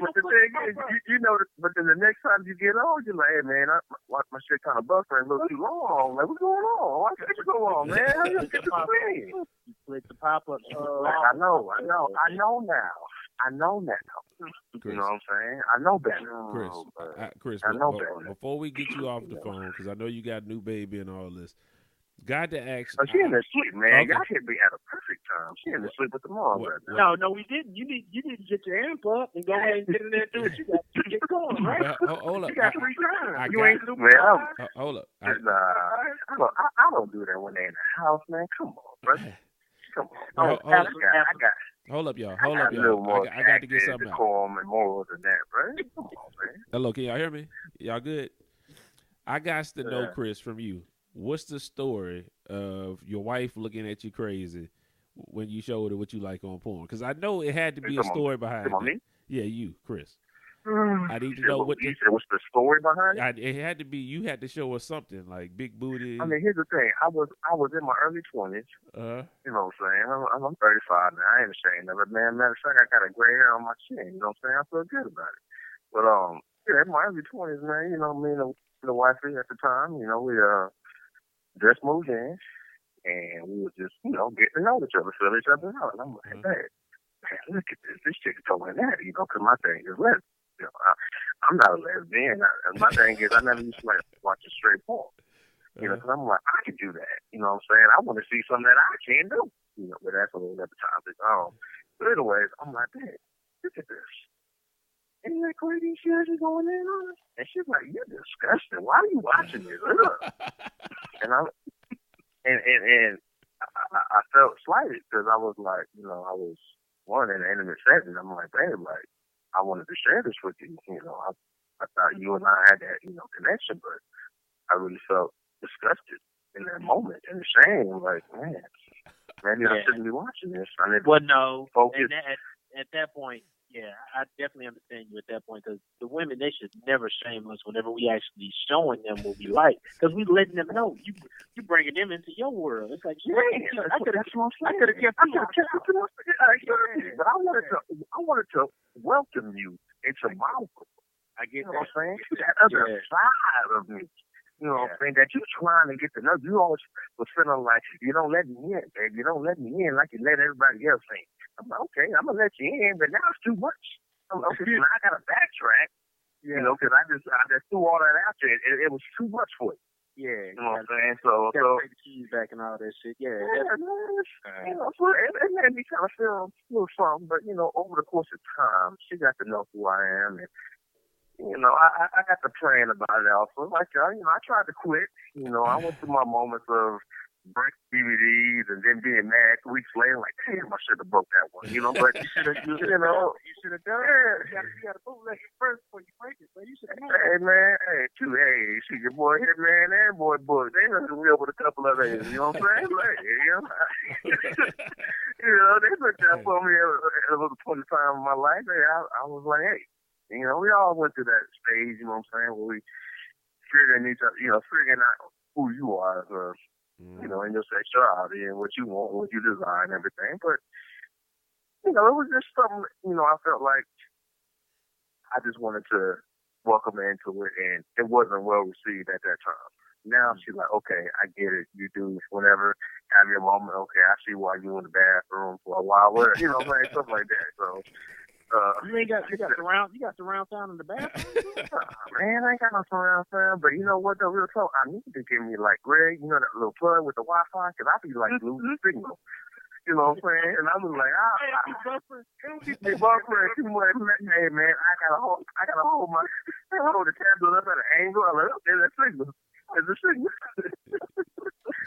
But the thing is, you know, but then the next time you get on, you're like, hey, man, my shit kind of buffering a little too long. Like, what's going on? Why can't you go on, man? How you get the screen? You click the pop-up. I know now. Chris, You know what I'm saying? I know better. Chris, I know better. before we get you off the phone, because I know you got a new baby and all this, got to ask. She in the sleep, man. Okay. Y'all hit me at a perfect time. She in the sleep with the mom right now. No, we didn't. You need to get your amp up and go ahead and get in there and do what you got to get going, right? Hold up. You got 3 times. You got, ain't super man. Hold up. I don't do that when they in the house, man. Come on, brother. Come on. Hold up, y'all. I got to get something out. Decorum and morals than that, bro. Come on, man. Hello, can y'all hear me? Y'all good? I got to know, Chris, from you. What's the story of your wife looking at you crazy when you showed her what you like on porn? Because I know it had to be a story behind it. Me? Yeah, you, Chris. I need to know what's the story behind it. It had to be. You had to show us something like big booty. I mean, here's the thing. I was in my early 20s. You know what I'm saying? I'm 35 now. I ain't ashamed of it, man. Matter of fact, I got a gray hair on my chin. You know what I'm saying? I feel good about it. But in my early 20s, man. You know, me and the wifey at the time. You know, we just moved in, and we were just, you know, getting to know each other, feel each other out. And I'm like, man, look at this. This chick's throwing that, you know, because my thing is lesbian. You know, I'm not a lesbian. My thing is, I never used to like watching straight porn. You know, because I'm like, I can do that. You know what I'm saying? I want to see something that I can do. You know, but that's a whole other topic. But anyways, I'm like, man, look at this. Ain't that crazy shit she's going in on us? And she's like, you're disgusting. Why are you watching this? And I felt slighted because I was like, you know, I was one in an intimate setting. I'm like, babe, like, I wanted to share this with you. You know, I thought you and I had that, you know, connection, but I really felt disgusted in that moment and ashamed. Like, man, maybe I shouldn't be watching this. Focus. And at that point, yeah, I definitely understand you at that point, because the women, they should never shame us whenever we actually showing them what we like, because we letting them know you bringing them into your world. It's like, I could have kept but I wanted to welcome you into my world. I get what I'm saying? That other side of me. You know what I'm saying? That you trying to get to know. You always was feeling like, you don't let me in, baby. You don't let me in like you let everybody else in. I'm like, okay, I'm going to let you in, but now it's too much. I'm like, okay, now I got to backtrack, you know, because I just threw all that out there. It was too much for you. Yeah. You know what I'm saying? So take the keys back and all that shit. Yeah. You know, so it made me kind of feel a little something, but, you know, over the course of time, she got to know who I am, and you know, I got to praying about it also. Like, you know, I tried to quit. You know, I went through my moments of breaking DVDs and then being mad 2 weeks later, like, damn, I should have broke that one. You know, but, you should have done it. You got to bootleg it first before you break it. So you should have. Hey, man, shoot, your boy Hitman and boy Bush, they done real with a couple of days. You know what I'm saying? Like, you know, they looked out for me at a little point in time in my life. And I was like, hey. You know, we all went through that stage, you know what I'm saying, where we figuring each other, you know, figuring out who you are, you know, in your sexuality and what you want, what you desire and everything. But, you know, it was just something, you know, I felt like I just wanted to welcome her into it, and it wasn't well received at that time. Now she's like, okay, I get it. You do whenever have your moment. Okay, I see why you in the bathroom for a while. You know what I'm saying? Stuff like that. So, you got surround sound in the bathroom? Man, I ain't got no surround sound, but you know what, though, real talk, I need to give me, like, Greg, you know, that little plug with the Wi-Fi, because I be, like, losing signal. You know what I'm saying? And I was like, be buffering too much. Hey, man, I gotta hold the tablet up at an angle. I'm like, okay, that's signal. There's a signal.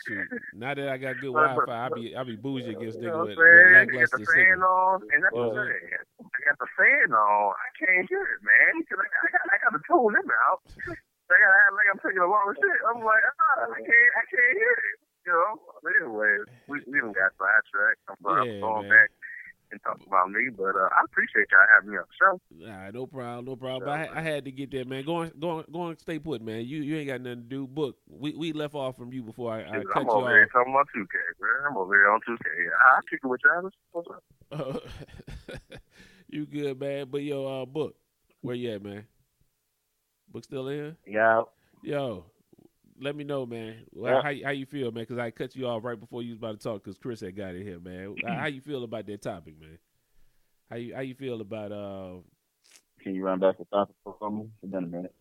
Shoot, now that I got good Wi-Fi, I be bougie against niggas with I got lackluster the fan signal. on, and that's what I'm saying. I got the fan on. I can't hear it, man, because I got to tune them out. I gotta act like I'm taking a long shit. I'm like, I can't hear it. You know. But anyway, we done got sidetracked. I'm going back into talk about me, but I appreciate y'all having me on the show. Nah, no problem, no problem. But I had to get there, man. Go on, stay put, man. You ain't got nothing to do. Book. We left off from you before I cut you off. I'm over here talking about 2K, man. I'm over here on 2K. I'll kick it with y'all. What's up? You good, man? But yo, Book, where you at, man? Book still in? Yeah. Yo, let me know, man. Yeah. How you feel, man? Because I cut you off right before you was about to talk because Chris had got in here, man. How you feel about that topic, man? How you feel about Can you run back the topic for me? It's been a minute.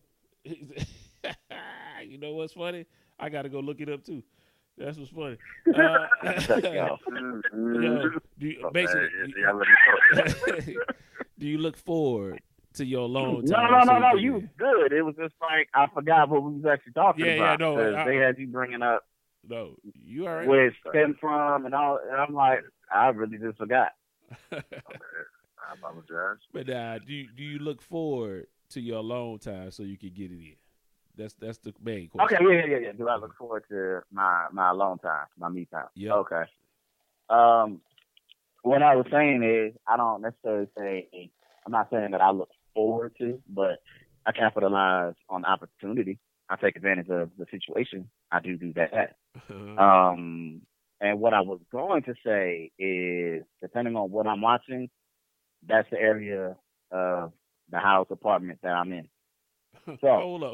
You know what's funny? I got to go look it up too. That's what's funny. Do you look forward to your alone time? No. You was good. It was just like I forgot what we was actually talking about. Yeah, no. They had you bringing up. No, you all right? Where it stemmed from and all. And I'm like, I really just forgot. I apologize. But do you look forward to your alone time so you can get it in? That's the main question. Okay, yeah. Do I look forward to my alone time, my me time? Yeah. Okay. What I was saying is, I don't necessarily say, I'm not saying that I look forward to, but I capitalize on the opportunity. I take advantage of the situation. I do that. And what I was going to say is, depending on what I'm watching, that's the area of the house apartment that I'm in. So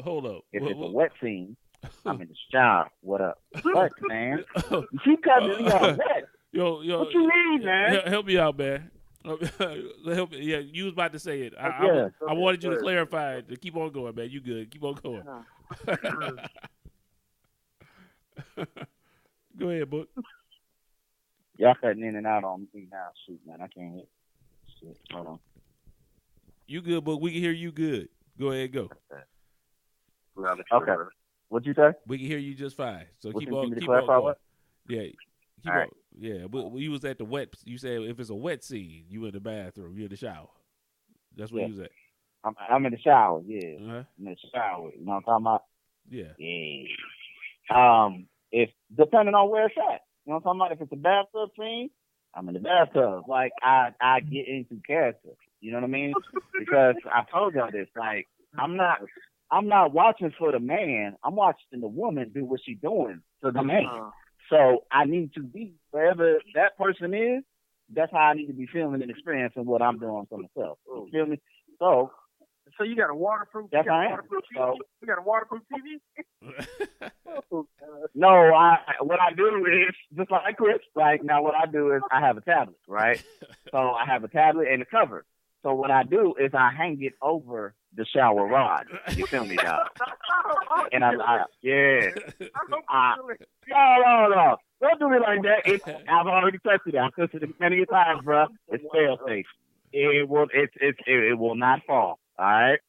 hold up. If it's a wet scene, I'm in the shower. What up? What, man? You keep cutting me off. What? Yo, what you need, man? Help me out, man. Help me. Yeah, you was about to say it. I wanted you to clarify it. Keep on going, man. You good? Keep on going. Go ahead, Book. Y'all cutting in and out on me now. Shoot, man, I can't hit. Shit, hold on. You good, Book? We can hear you good. Go ahead, go. Okay. What'd you say? We can hear you just fine. So keep on going. Yeah. Keep on. Right. Yeah, but you was at the wet. You said if it's a wet scene, you in the bathroom, you in the shower. That's where you was at. I'm in the shower. Yeah, uh-huh. I'm in the shower. You know what I'm talking about? Yeah. If depending on where it's at, you know what I'm talking about. If it's a bathtub scene, I'm in the bathtub. Like I get into character. You know what I mean? Because I told y'all this. Like I'm not watching for the man. I'm watching the woman do what she's doing to the man. So I need to be wherever that person is. That's how I need to be feeling and experiencing what I'm doing for myself. You feel me? So you got a waterproof? Yes, I am. You got a waterproof TV? No, what I do is just like Chris. Like now, what I do is I have a tablet, right? So I have a tablet and a cover. So what I do is I hang it over the shower rod. You feel me, dog? And no. Don't do me like that. I've already tested it. I've tested it many times, bro. It's fail safe. It will not fall. All right.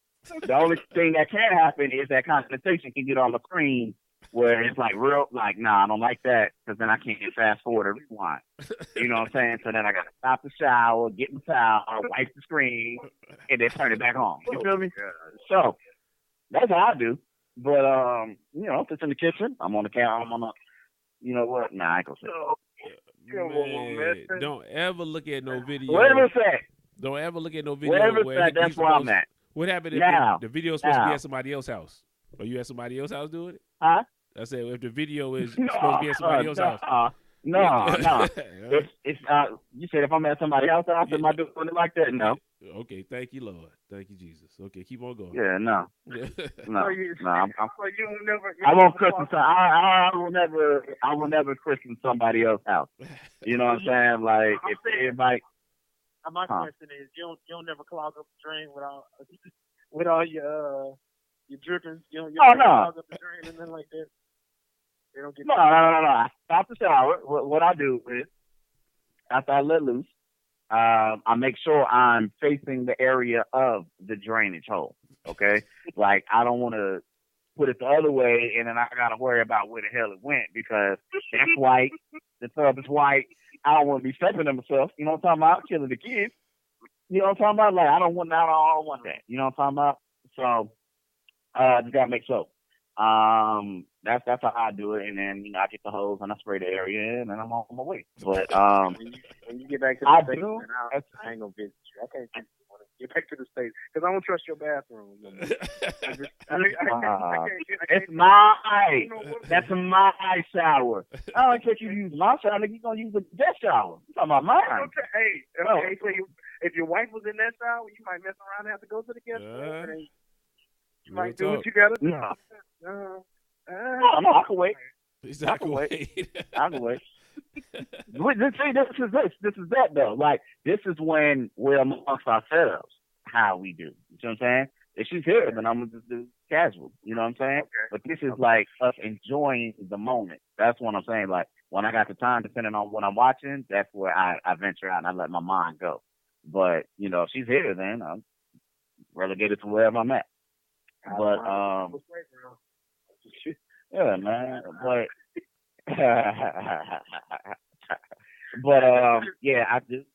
The only thing that can happen is that condensation can get on the screen where it's like real, like, nah, I don't like that because then I can't get fast forward or rewind. You know what I'm saying? So then I got to stop the shower, get in the towel, wipe the screen, and then turn it back on. You feel me? So that's how I do. But, if it's in the kitchen, I'm on the counter, you know what? Nah, I ain't gonna say. Don't ever look at no video. Whatever it's at. Don't ever look at no video. Whatever it's at, that's where I'm at. What happened if the video's supposed to be at somebody else's house? Are you at somebody else's house doing it? Huh? I said, if the video is supposed to be at somebody else's house. No. It's you said if I'm at somebody else's house, am I doing it like that? No. Okay, thank you, Lord. Thank you, Jesus. Okay, keep on going. Yeah, no. No. I won't christen. I will never christen somebody else's house. You know what I'm saying? Like if everybody. My question is, you don't never clog up the drain with all your drippings. You don't clog up the drain and then like that. They don't get. No. I stop the shower. What I do is after I let loose, I make sure I'm facing the area of the drainage hole. Okay, like I don't want to put it the other way, and then I gotta worry about where the hell it went because that's white. The tub is white. I don't want to be stepping in myself. You know what I'm talking about? Killing the kids. You know what I'm talking about? Like I don't want that. You know what I'm talking about? So just gotta make sure. That's how I do it, and then I get the hose and I spray the area in, and I'm on my way. But when you get back to the I States, do. man, I ain't gonna visit you. I can't visit you when I get back to the States because I don't trust your bathroom. No more. It's my. That's my shower. I don't expect you to use my shower. Nigga, you gonna use the guest shower? You talking about mine? Okay, hey, so if your wife was in that shower, you might mess around and have to go to the guest shower. You might do what you gotta do. No, I can wait. I can wait. I can wait. See, this is that though. Like this is when we're amongst ourselves. How we do. You know what I'm saying? If she's here, then I'm gonna just do casual. You know what I'm saying? Okay. But this is like us enjoying the moment. That's what I'm saying. Like when I got the time, depending on what I'm watching, that's where I venture out and I let my mind go. But if she's here, then I'm relegated to wherever I'm at. But yeah, man. But yeah, I do.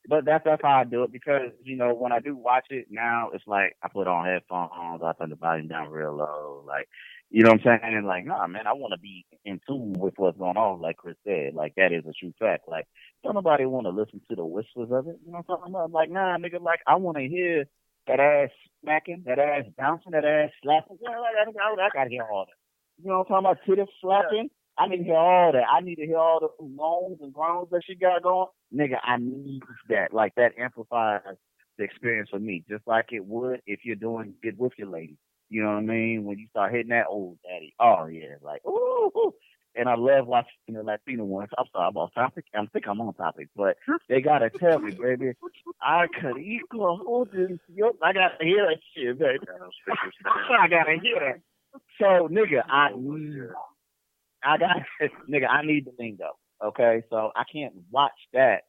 But that's how I do it because when I do watch it now, it's like I put on headphones, I turn the volume down real low, like what I'm saying? Like, nah, man, I want to be in tune with what's going on, like Chris said. Like that is a true fact. Like, don't nobody want to listen to the whispers of it. You know what I'm talking about? Like, nah, nigga, like I want to hear that ass smacking, that ass bouncing, that ass slapping. Yeah, I gotta hear all that. You know what I'm talking about? Titties slapping. I need to hear all that. I need to hear all the moans and groans that she got going. Nigga, I need that. Like, that amplifies the experience for me, just like it would if you're doing good with your lady. You know what I mean? When you start hitting that old daddy. Oh, yeah. Like, ooh. And I love watching the Latino ones. I'm sorry, I'm off topic. I think I'm on topic. But they got to tell me, baby, I could equal this. I got to hear that shit, baby. I got to hear that. So, nigga, I need the lingo. Okay, so I can't watch that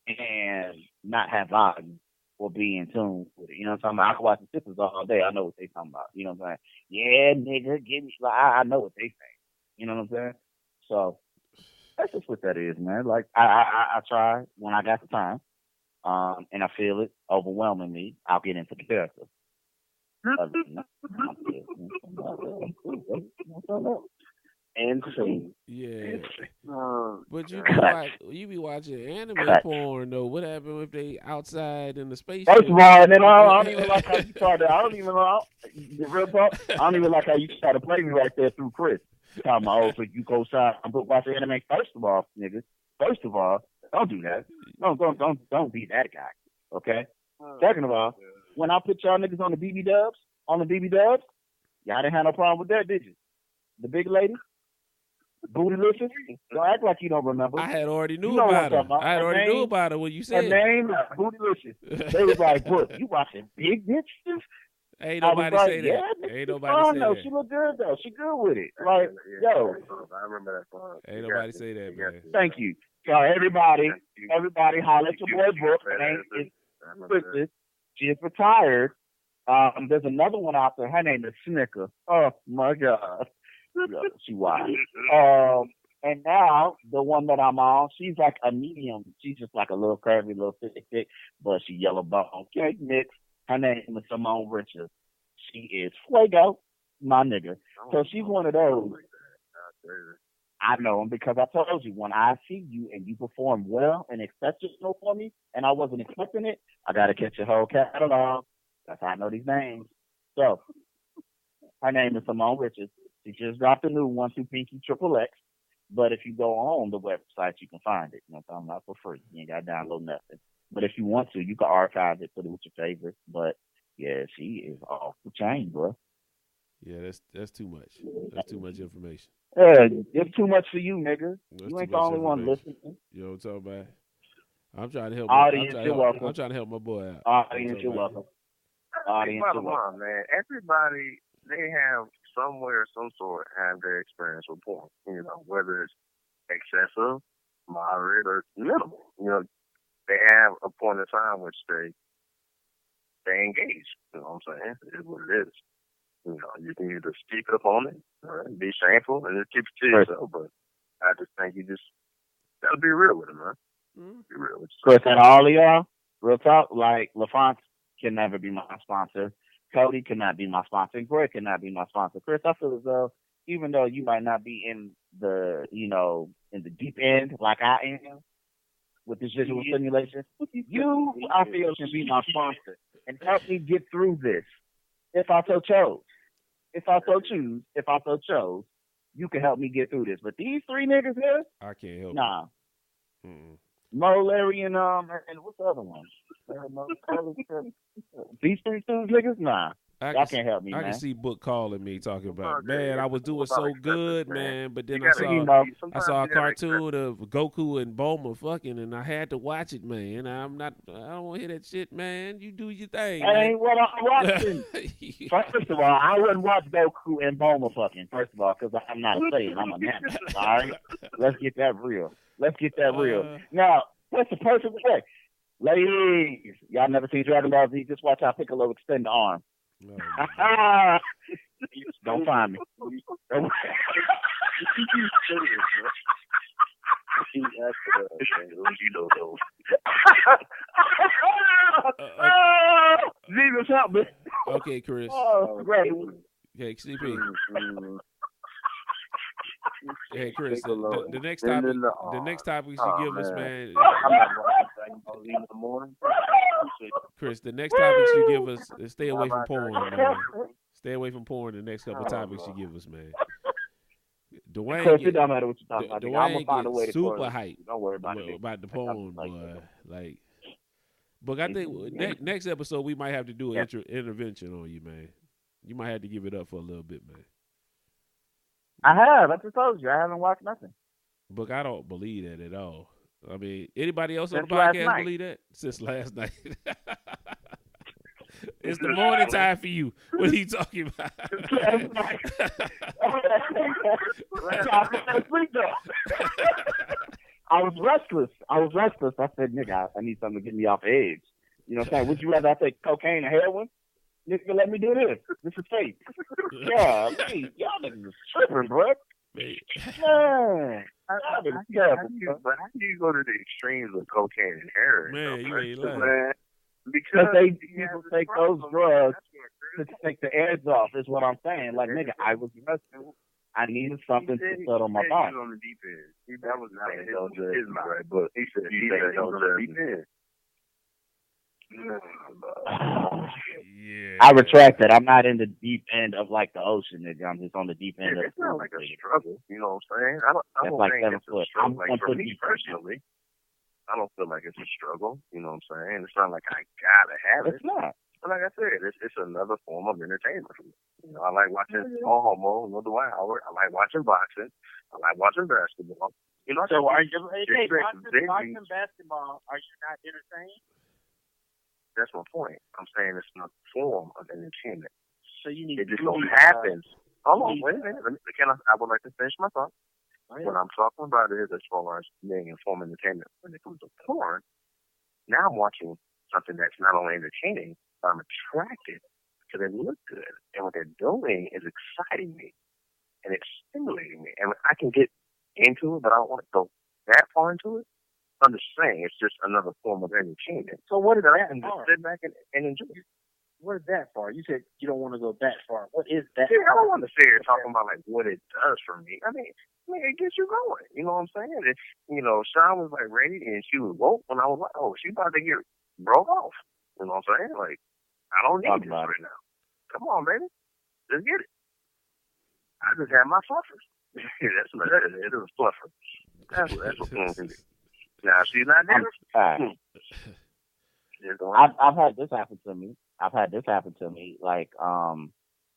and not have volume or be in tune with it. You know what I'm talking about? I can watch the sisters all day. I know what they talking about. You know what I'm saying? Yeah, nigga, give me. Like, I know what they saying. You know what I'm saying? So that's just what that is, man. Like I try when I got the time, and I feel it overwhelming me. I'll get into the character. And yeah, but you be watching anime porn though. What happened if they outside in the spaceship? First of all, and then I don't even like how you started. I don't even know the real talk. I don't even like how you started to play me right there through Chris. Talking about, so you go outside and watch the anime. First of all, niggas. First of all, don't do that. Don't be that guy. Okay. Second of all, when I put y'all niggas on the BB dubs, y'all didn't have no problem with that, did you? The big lady. Bootylicious. Don't act like you don't remember. I had already knew about her. I had already knew about her when you said her name. Bootylicious. They was like, "What? You watching big bitches?" Ain't nobody say that. Yeah, ain't nobody say that. She look good though. She good with it. Like, yo. I remember that part. Ain't nobody say that, man. Thank you. So everybody, holler at your boy Brooke. Her name is Twisted. She is retired. There's another one out there. Her name is Snicker. Oh my God. She wild. And now the one that I'm on, she's like a medium. She's just like a little curvy, little thick, but she yellow bone. Okay, mix. Her name is Simone Richards. She is Fuego, my nigga. So she's one of those. I know him because I told you when I see you and you perform well and exceptional for me, and I wasn't expecting it, I gotta catch your whole catalog. That's how I know these names. So her name is Simone Richards. She just dropped a new one, 2 Pinky Triple X. But if you go on the website, you can find it. You know what I'm talking about? For free. You ain't got to download nothing. But if you want to, you can archive it, put it with your favorites. But yeah, she is off the chain, bro. Yeah, that's too much. That's too much information. Yeah, it's too much for you, nigga. You ain't the only one listening. You know what I'm talking about? I'm trying to help. I'm trying to help my boy out. Audience, you're welcome. Audience, you're welcome. Man, everybody, they have somewhere, some sort, have their experience with porn. You know, whether it's excessive, moderate, or minimal. You know, they have a point of time which they engage. You know what I'm saying? It is what it is. You know, you can either speak up on it or be shameful and just keep it to yourself. But I just think you just gotta be real with it, man. Be real with Chris, and all of y'all, real talk, like LaFont can never be my sponsor. Cody cannot be my sponsor. And Greg cannot be my sponsor. Chris, I feel as though even though you might not be in the, in the deep end like I am with this visual stimulation, you, I feel, can be my sponsor and help me get through this if I so chose. If I so choose, if I so chose, you can help me get through this. But these three niggas here, I can't help. nah. Mm-mm. Mo, Larry, and what's the other one? These three dudes, niggas, nah. Y'all can't help me, I man. can see Book calling me talking about, man, I was doing so good, man, but then I saw a cartoon of Goku and Bulma fucking, and I had to watch it, man. I don't want to hear that shit, man. You do your thing, That man. ain't what I'm watching. First of all, I wouldn't watch Goku and Bulma fucking, first of all, because I'm not a slave. I'm a man. All right? Let's get that real. Now, what's the perfect way? Ladies, y'all never seen Dragon Ball Z? Just watch how Piccolo extend the arm. Oh, don't find me. Jesus help me. Okay, Chris. Oh, great. Okay, CP. Hey, Chris. The next topic. The next topic you should give us, man. Chris, the next topic you give us is stay away from porn, man. Stay away from porn. The next couple topics you give us, man. Dwayne, it don't matter what you're talking about. I'm gonna find a way to super hype. Don't worry about it. About the porn, boy. Like, but I think next episode we might have to do an intervention on you, man. You might have to give it up for a little bit, man. I have. I just told you. I haven't watched nothing. But I don't believe that at all. I mean, anybody else on the podcast believe that? Since last night. It's the morning time for you. What are you talking about? I was restless. I said, nigga, I need something to get me off the edge. You know what I'm saying? Would you rather I take cocaine or heroin? Nigga, let me do this. This is fake. Yeah, hey, y'all niggas is tripping, bro. Man. But how do you go to the extremes of cocaine and heroin? Man, you ain't lying. Because people take those drugs to take the edge off, is what I'm saying. Like, nigga, I was resting. I needed something to settle my body. He was on the deep end. That was not his mind, but he said he was on the deep end. Yeah. I retract that. I'm not in the deep end of like the ocean, nigga. I'm just on the deep end of it's not like a struggle. You know what I'm saying? I don't like think it's a struggle. Like for me personally, I don't feel like it's a struggle. You know what I'm saying? It's not like I gotta have it. It's not. But like I said, it's another form of entertainment for me. You know, I like watching Homo, Dwight Howard. I like watching boxing. I like watching basketball. You know, so are you watching basketball? Are you not entertained? That's my point. I'm saying it's not a form of entertainment. So you need. It just don't happen. Hold on, wait a minute. I would like to finish my thought. Oh, yeah. What I'm talking about is as far as being in form of entertainment. When it comes to porn, now I'm watching something that's not only entertaining, but I'm attracted because they look good, and what they're doing is exciting me, and it's stimulating me, and I can get into it, but I don't want to go that far into it. I'm just saying, it's just another form of entertainment. So what is that? Just sit back and enjoy it. What is that for? You said you don't want to go that far. What is that? See, I don't want to sit here talking about like what it does for me. I mean, it gets you going. You know what I'm saying? It's, Sean was like ready and she was woke when I was like, oh, she's about to get broke off. You know what I'm saying? Like, I don't need this right now. Come on, baby. Let's get it. I just had my fluffers. That's what it is. It was fluffer. That's what porn can do. Now she's not there. I've had this happen to me. Like,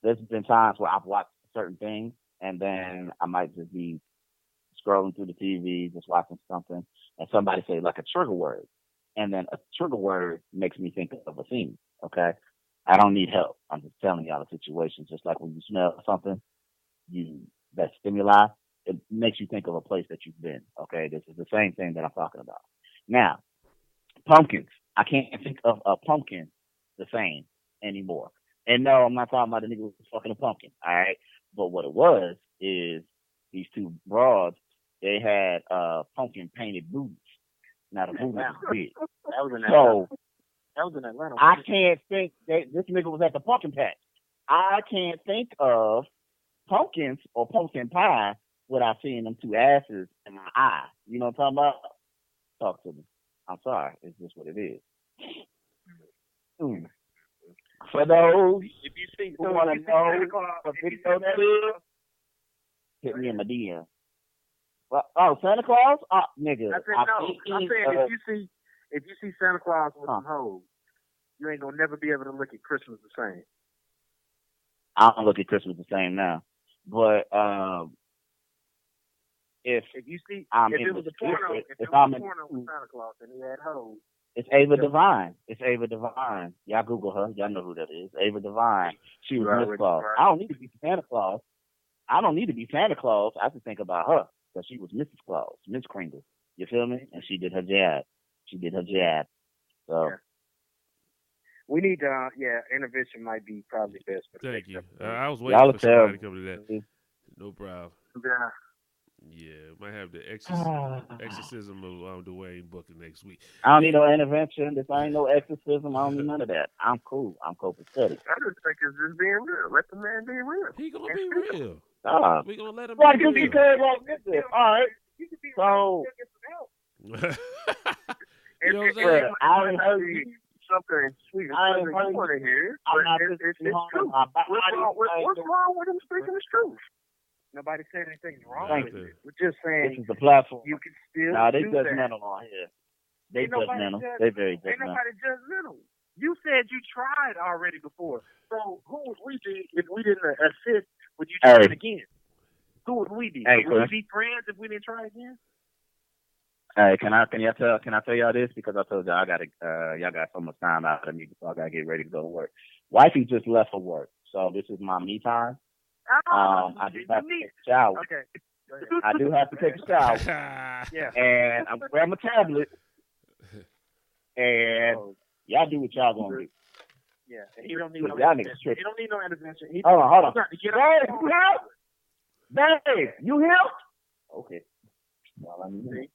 there's been times where I've watched certain things and then I might just be scrolling through the TV, just watching something, and somebody say like a trigger word. And then a trigger word makes me think of a scene. Okay. I don't need help. I'm just telling y'all the situation. Just like when you smell something, that stimuli, it makes you think of a place that you've been. Okay. This is the same thing that I'm talking about. Now, pumpkins. I can't think of a pumpkin the same anymore. And no, I'm not talking about the nigga who was fucking a pumpkin. All right. But what it was is these two broads, they had pumpkin painted booties. Now the booties was big. That was in Atlanta. I can't think that this nigga was at the pumpkin patch. I can't think of pumpkins or pumpkin pie without seeing them two asses in my eye. You know what I'm talking about? Talk to me. I'm sorry. It's just what it is. For those if you see who want to know what video that is, hit me in my DM. Santa Claus? Nigga. I said no. I'm saying if you see Santa Claus with some hoes, you ain't gonna never be able to look at Christmas the same. I don't look at Christmas the same now. But if you see if it was a porno, if it was a porno with Santa Claus and he had hoes. It's Ava Devine. It's Ava Devine. Y'all Google her. Y'all know who that is. Ava Devine. She was Miss Claus. I don't need to be Santa Claus. I just think about her because she was Mrs. Claus, Miss Kringle. You feel me? And she did her jab. So. Yeah. We need intervention might be probably best. Thank you. I was waiting for somebody to come to that. No problem. Yeah. Yeah, might have the exorcism of Dwayne Booker next week. I don't need no intervention. This ain't no exorcism. I don't need none of that. I'm cool. I'm copacetic. I just think it's just being real. Let the man be real. He gonna be real. We gonna let him be real. All right. So. You know what I'm saying? I ain't heard you. Something sweet. I ain't want to hear. It's true. What's wrong with him speaking the truth? Nobody said anything wrong with it. We're just this saying is the platform. You can still they do judgmental that. on here. They judgmental. They very judgmental. Ain't nobody judgmental. You said you tried already before. So who would we be if we didn't assist with you trying again? Who would we be? Would we be friends if we didn't try again? Hey, can I tell y'all this? Because I told y'all y'all got so much time out of me, so I gotta get ready to go to work. Wifey just left for work, so this is my me time. I do have to take a shower. Okay. I do have to take a shower. Yeah. And I'm grab my tablet. And y'all do what y'all gonna do. Yeah. And he don't need no intervention. He don't need no intervention. Hold on. Dave, you here? Okay. Well, I mean,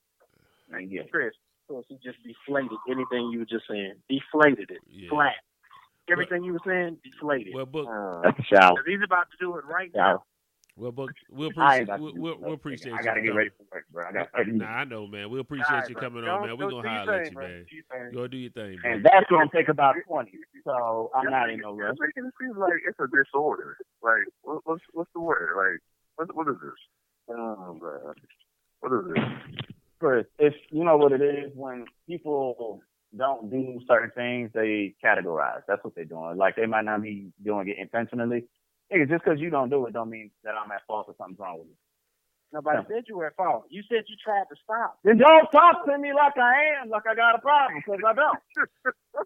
Chris, so he just deflated anything you were just saying. Deflated it. Yeah. Flat. Everything you were saying, deflated. Well, Book, that's a shower. He's about to do it right now. Well, Book, we'll appreciate you. I gotta get ready for work, bro. I know, man. We appreciate you coming on, man. We're gonna holler at you, man. Go do your thing, man. And that's gonna take about 20. So I'm not in no rush. It seems like it's a disorder. Like, what's the word? Like, what is this? Oh, man. What is this? First, if you know what it is, when people don't do certain things, they categorize. That's what they're doing. Like, they might not be doing it intentionally. Hey, just because you don't do it don't mean that I'm at fault or something's wrong with you. Nobody said you were at fault. You said you tried to stop. Then don't talk to me like I am, like I got a problem, because I don't.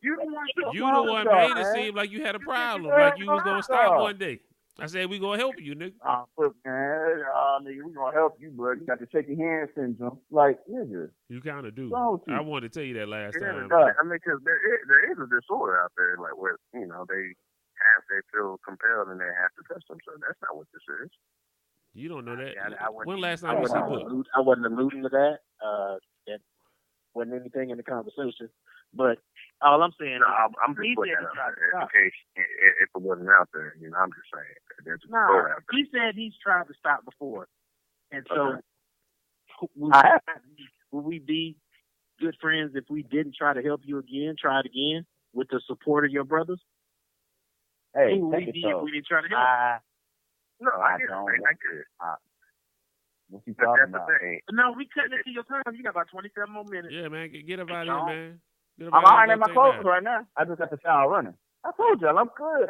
You the one made it seem like you had a problem, like you was going to stop one day. I said, we going to help you, nigga. Look, man, nigga, we going to help you, bro. You got the shaky hand syndrome. Like, nigga. You kind of do. I wanted to tell you that last time. I mean, because there is a disorder out there, like, where, they feel compelled and they have to touch them. So that's not what this is. You don't know that. When last time you see Book? I wasn't alluding to that. That wasn't anything in the conversation. But all I'm saying, I'm just putting that out there in case if it wasn't out there. I'm just saying there's a disorder out there. He said he's tried to stop before, and so will we be good friends if we didn't try to help you again? Try it again with the support of your brothers. Hey, who would we be if we didn't try to help? No, I get it. What you talking about? No, we cutting into your time. You got about 27 more minutes. Yeah, man, get up out of here, man. I'm ironing my clothes right now. I just got the shower running. I told y'all I'm good.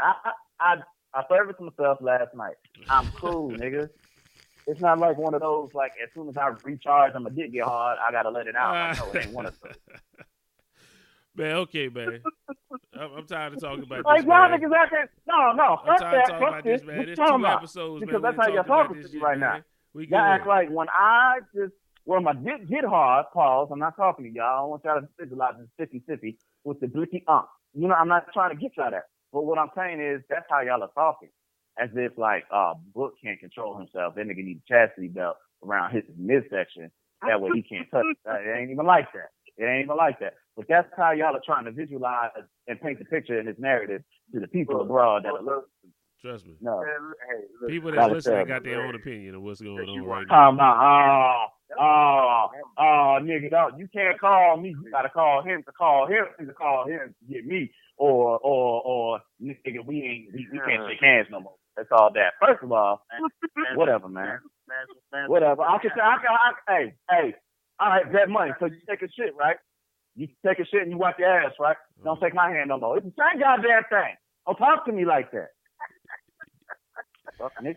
I serviced myself last night. I'm cool, nigga. It's not like one of those, like, as soon as I recharge and my dick get hard, I gotta let it out. I know it ain't one of those. Man, okay, man. I'm tired of talking about like, this, y'all man. niggas out there. No. I'm tired of talking about this, man. There's 2 episodes, because man. That's how y'all talking to me right now. Y'all act like when I just, when my dick get hard, pause, I'm not talking to y'all. I don't want y'all to think a lot of sippy with the blicky I'm not trying to get y'all that. But what I'm saying is, that's how y'all are talking. As if, like, Book can't control himself. That nigga need a chastity belt around his midsection. That way he can't touch it. It ain't even like that. But that's how y'all are trying to visualize and paint the picture in this narrative to the people abroad that are listening. Trust me. No. Hey, People that's listening got their own opinion of what's going on right now. Talking about, nigga, you can't call me. You gotta call him to call him to get me. Or nigga, we can't shake hands no more. That's all that. First of all, whatever, man. Whatever. I can say, hey, all right, that money. So you take a shit, right? You take a shit and you wipe your ass, right? Don't take my hand no more. It's the same goddamn thing. Don't talk to me like that. Fuck, nigga.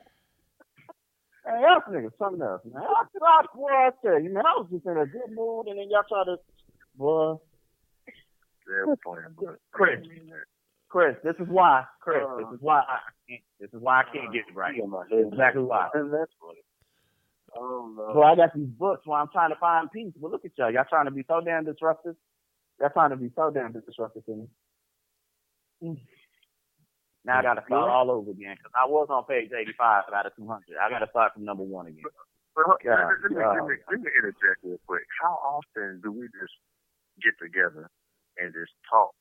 Hey, y'all niggas, something else, man. I tell you, man, I was just in a good mood, and then y'all try to, boy. Chris, this is why I can't get it right. Exactly why. And that's funny. Oh, no. So I got these books where I'm trying to find peace. But look at y'all. Y'all trying to be so damn disruptive. Y'all trying to be so damn disruptive to me. Now I got to start all over again because I was on page 85 out of 200. I got to start from number 1 again. Let me interject real quick. How often do we just get together and just talk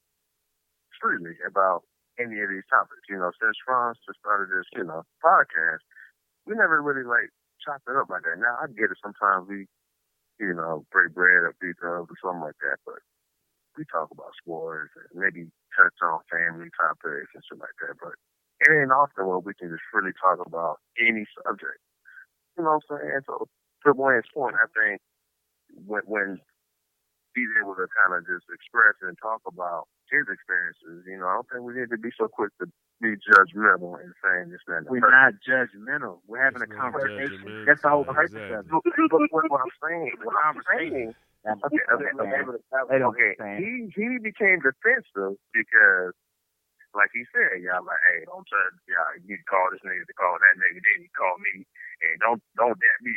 freely about any of these topics? You know, since Franz just started this, podcast, we never really chop it up like that. Now I get it. Sometimes we, break bread or pizza or something like that, but we talk about sports and maybe touch on family topics and shit like that. But it ain't often where we can just really talk about any subject. You know what I'm saying? So to Wayne's point, I think when he's able to kind of just express and talk about his experiences, I don't think we need to be so quick to be judgmental and saying this, that, and we're not judgmental. We're having a conversation. That's the whole purpose of it. But what I'm saying, he became defensive because, like he said, y'all like, hey, don't touch, y'all. You call this nigga to call that nigga, then you call me, and don't that be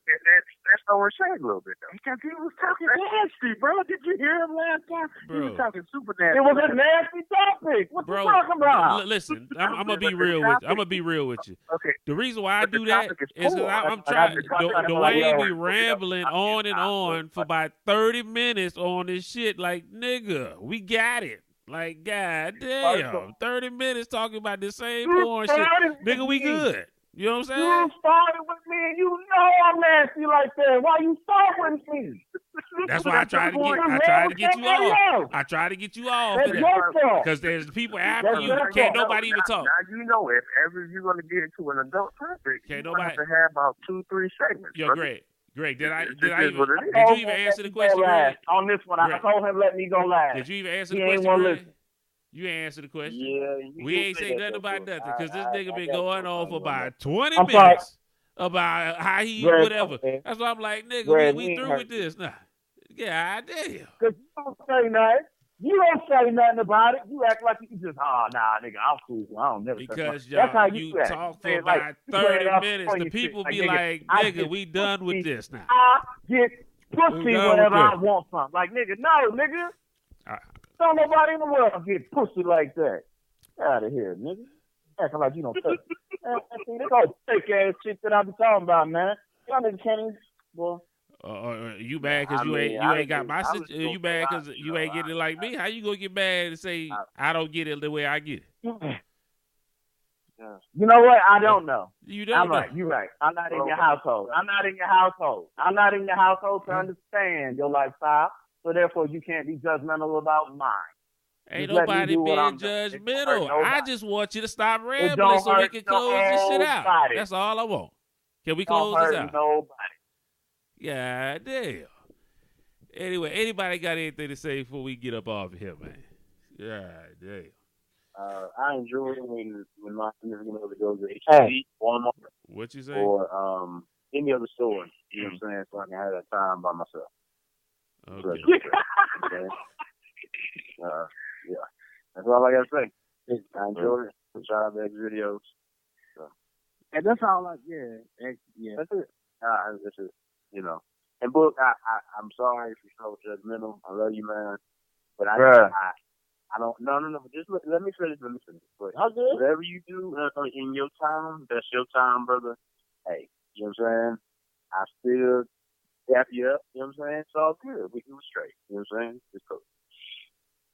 that's throwing shade a little bit though. Because he was talking nasty, bro. Did you hear him last time? Bro. He was talking super nasty. It was a nasty topic. What you talking about? Listen, I'm gonna be real with you. I'm gonna be real with you. Okay. The reason why I do that is because I'm trying. Dwayne be rambling on and on for about 30 minutes on this shit. Like, nigga, we got it. Like, goddamn, 30 minutes talking about the same porn shit. Nigga, we good. You know what I'm saying? You started with me and you know I'm nasty like that. Why you start with me? That's why I tried to get you off. I tried to get you off. Because there's people after you. Can't nobody even talk. Now if ever you're gonna get into an adult topic, you have to have about 2-3 segments. Yo, Greg, did you even answer the question? On this one, I told him let me go last. Did you even answer the question? You ain't answer the question. Yeah, we ain't say nothing about nothing because this nigga been going on for about 20 minutes about how he whatever. That's why I'm like, nigga, we through with this now. Yeah, damn. Because you don't say nothing. You don't say nothing about it. You act like you can just, nah, nigga, I'm cool. I don't never. Because y'all, you talk for about 30 minutes. The people be like, nigga, we done with this now. I get pussy whenever I want something. Like, nigga, no, nigga. Don't nobody in the world get pussy like that. Get out of here, nigga. Acting like you don't touch. See, this all fake ass shit that I be talking about, man. Y'all niggas can't even, boy. You mad because you ain't got my situation? You mad because you ain't getting it like me? How you gonna get mad and say I don't get it the way I get it? You know what? I don't know. You don't know. Right. You're right. I'm not in your household. I'm not in your household to understand your lifestyle. So therefore, you can't be judgmental about mine. Ain't nobody being judgmental. I just want you to stop rambling so we can close this shit out. That's all I want. Can we close this out? Nobody. Yeah, damn. Anyway, anybody got anything to say before we get up off of here, man? Yeah, damn. I enjoy it when my significant other goes to H&E, Walmart, what you say? Or any other store. You know what I'm saying? So I can have that time by myself. Okay. Yeah, that's all I gotta say. I enjoyed it. Shout out to X videos. So. And that's all. That's it. This is, And Book, I'm sorry if you're so judgmental. I love you, man. But I don't. No. But just let me finish. But whatever you do in your time, that's your time, brother. Hey, you know what I'm saying? I still dap you up. You know what I'm saying? It's all good. We was straight. You know what I'm saying? It's cool.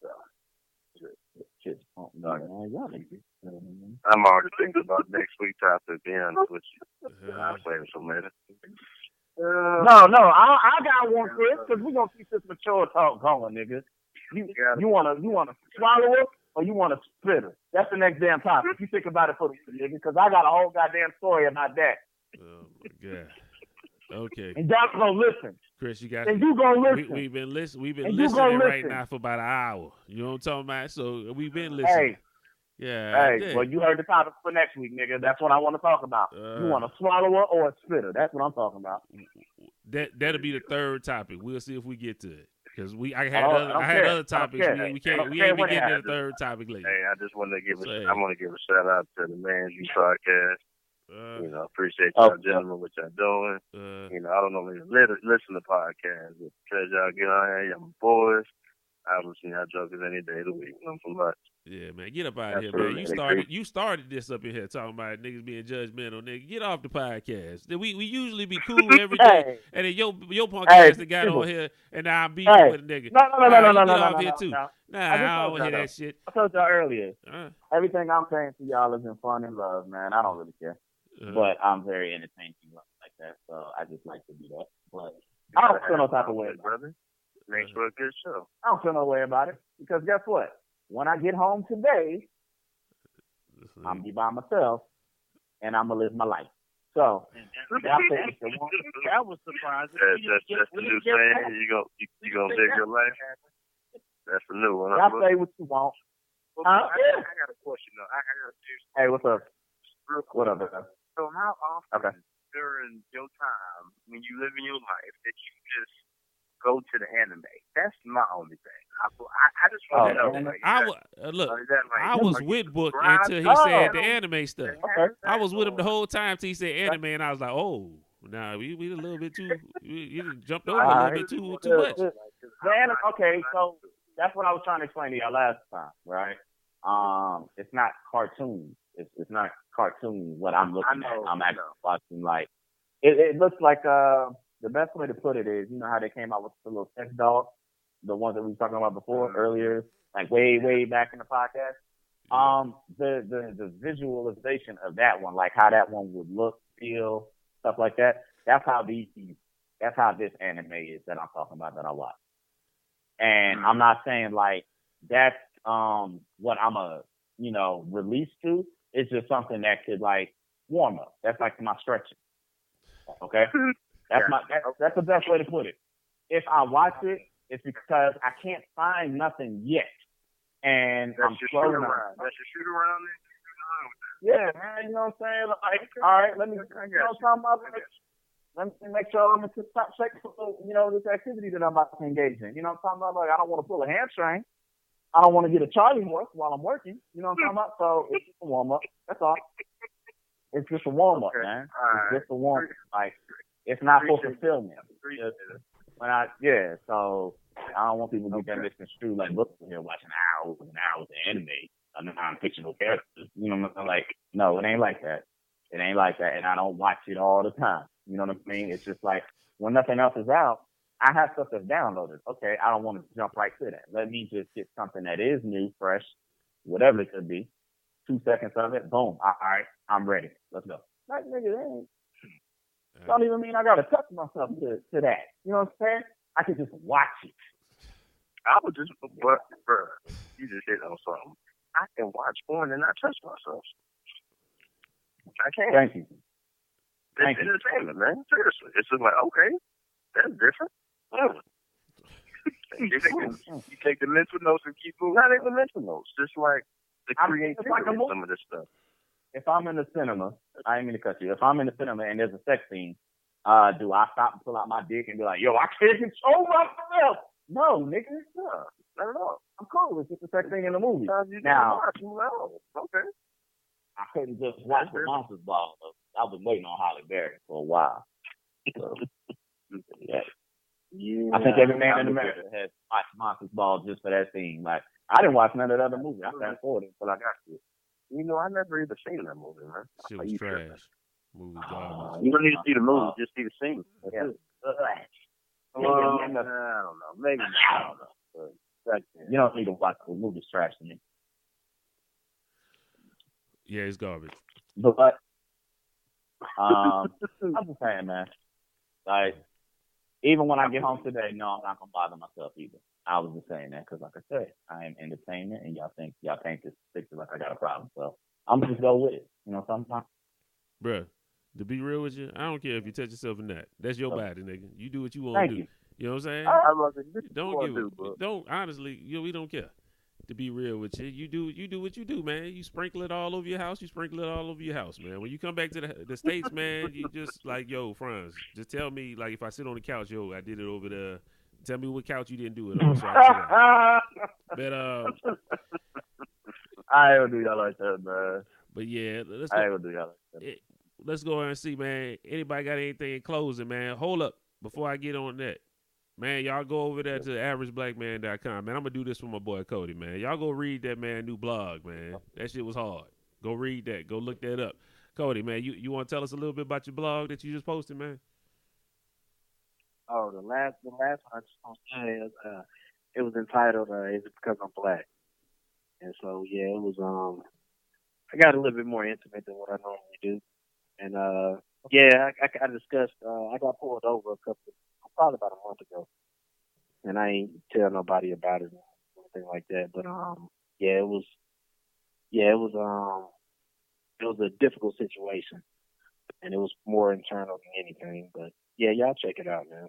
So, Shit. Oh, no, man, y'all niggas. I'm already thinking about next week's topic. Being honest with you, I'll play with some later. No, I got one, Chris, because we're gonna keep this mature talk going, nigga. You wanna swallow it or you wanna spit it? That's the next damn topic. You think about it for the nigga, because I got a whole goddamn story about that. Oh my god. Okay. And y'all gonna listen. Chris, you got. And you gonna listen. We've been listening right now for about an hour. You know what I'm talking about? So we've been listening. Hey, well, you heard the topic for next week, nigga. That's what I want to talk about. You want a swallower or a spitter? That's what I'm talking about. That'll be the third topic. We'll see if we get to it. Because I had other topics. We ain't been getting to the third topic lately. Hey, I just want to give a shout out to the M.V.P podcast. Appreciate y'all gentlemen what y'all doing. I don't know if you listen to podcasts. Because y'all get on here, y'all my boys. I will see y'all jokers any day of the week. Yeah, man, get up out of here, man. You started this up in here talking about niggas being judgmental, nigga. Get off the podcast. We usually be cool every day, and then your podcast that got on here, and now I'm beefing with a nigga. No. Get off here too. Nah, I don't want to hear that shit. I told y'all earlier. Everything I'm saying to y'all is in fun and love, man. I don't really care, but I'm very entertaining like that, so I just like to do that. But I don't feel no type of way, brother. Thanks for a good show. I don't feel no way about it because guess what? When I get home today, I'm gonna be by myself and I'm gonna live my life. So that was surprising. That's the new saying. You gonna live your life. That's the new one. Y'all say what you want. I got a question though. I got Hey, what's up? What up? So how often during your time when you live in your life that you just go to the anime? That's my only thing. I just want to know. I was with Book until he said the anime stuff. Okay. I was with him the whole time till he said anime, and I was like, oh, nah, we a little bit too. You jumped over a little bit too much. Okay, so that's what I was trying to explain to y'all last time, right? It's not cartoons. It's not cartoons. What I'm looking at, I'm actually watching like it looks like the best way to put it is, you know how they came out with the little sex dogs, the ones that we were talking about before earlier, like way back in the podcast. The visualization of that one, like how that one would look, feel, stuff like that. That's how this anime is that I'm talking about that I watch. And I'm not saying like that's what I'm release to. It's just something that could like warm up. That's like my stretching. Okay. That's the best way to put it. If I watch it, it's because I can't find nothing yet, and I'm floating around. That's your shoot around there. Yeah, man. You know what I'm saying? Like, all right, let me make sure I'm in top shape for this activity that I'm about to engage in. You know what I'm talking about? Like, I don't want to pull a hamstring. I don't want to get a Charlie horse while I'm working. You know what I'm talking about? So it's just a warm up. That's all. It's just a warm up, man. It's just a warm up. Like. It's not for fulfillment. So I don't want people to get that misconstrued like look here watching hours and hours of anime, non-fictional characters. You know what I'm saying? Like, no, it ain't like that. It ain't like that, and I don't watch it all the time. You know what I mean? It's just like when nothing else is out, I have stuff that's downloaded. Okay, I don't want to jump right to that. Let me just get something that is new, fresh, whatever it could be. 2 seconds of it, boom. All right, I'm ready. Let's go. Like, nigga, that ain't. Don't even mean I gotta touch myself to that. You know what I'm saying? I can just watch it. I would just, bro, you just hit on something. I can watch porn and not touch myself. I can. Thank you. It's entertainment, man. Seriously. It's just like, okay, that's different. You take the mental notes and keep moving. Not even mental notes. Just like the creativity of some of this stuff. If I'm in the cinema, I ain't mean to cut you. If I'm in the cinema and there's a sex scene, do I stop and pull out my dick and be like, yo, I can't control myself? No, nigga. No, not at all. I'm cool. It's just the sex thing in the movie. Now, okay. I couldn't just watch the Monsters Ball. I've been waiting on Halle Berry for a while. So, yeah. I think every man in America has watched Monsters Ball just for that scene. Like, I didn't watch none of the other movies. I fast forwarded until I got to it. I never even seen that movie, man. Shit was trash. Movie garbage. You don't need to see the movie, just see the scene. Yeah. Well, I don't know. Maybe not. I don't know. But you don't need to watch the movie's trash to me. Yeah, it's garbage. But I'm just saying, man. Like, even when I get home today, no, I'm not gonna bother myself either. I was just saying that because, like I said, I am entertainment, and y'all paint this picture like I got a problem. So I'm gonna just go with it. You know, sometimes. Bruh, to be real with you, I don't care if you touch yourself or not. That's your body, nigga. You do what you want to do. You know what I'm saying? Don't honestly, we don't care. To be real with you, you do what you do, man. You sprinkle it all over your house. Man. When you come back to the States, man, you just like, yo, Franz, just tell me, like, if I sit on the couch, yo, I did it over there. Tell me what couch you didn't do it on, so I can sit down. But I don't do y'all like that, man. But yeah, I don't do y'all like that. Let's go ahead and see, man. Anybody got anything in closing, man? Hold up before I get on that. Man, y'all go over there to averageblackman.com. Man, I'm going to do this for my boy Cody, man. Y'all go read that, man, new blog, man. That shit was hard. Go read that. Go look that up. Cody, man, you want to tell us a little bit about your blog that you just posted, man? Oh, the last one I just posted, it was entitled, Is It Because I'm Black? And so, yeah, it was, I got a little bit more intimate than what I normally do. And, yeah, I discussed, I got pulled over probably about a month ago. And I ain't tell nobody about it or anything like that. But, it was a difficult situation. And it was more internal than anything. But, yeah, y'all check it out, man.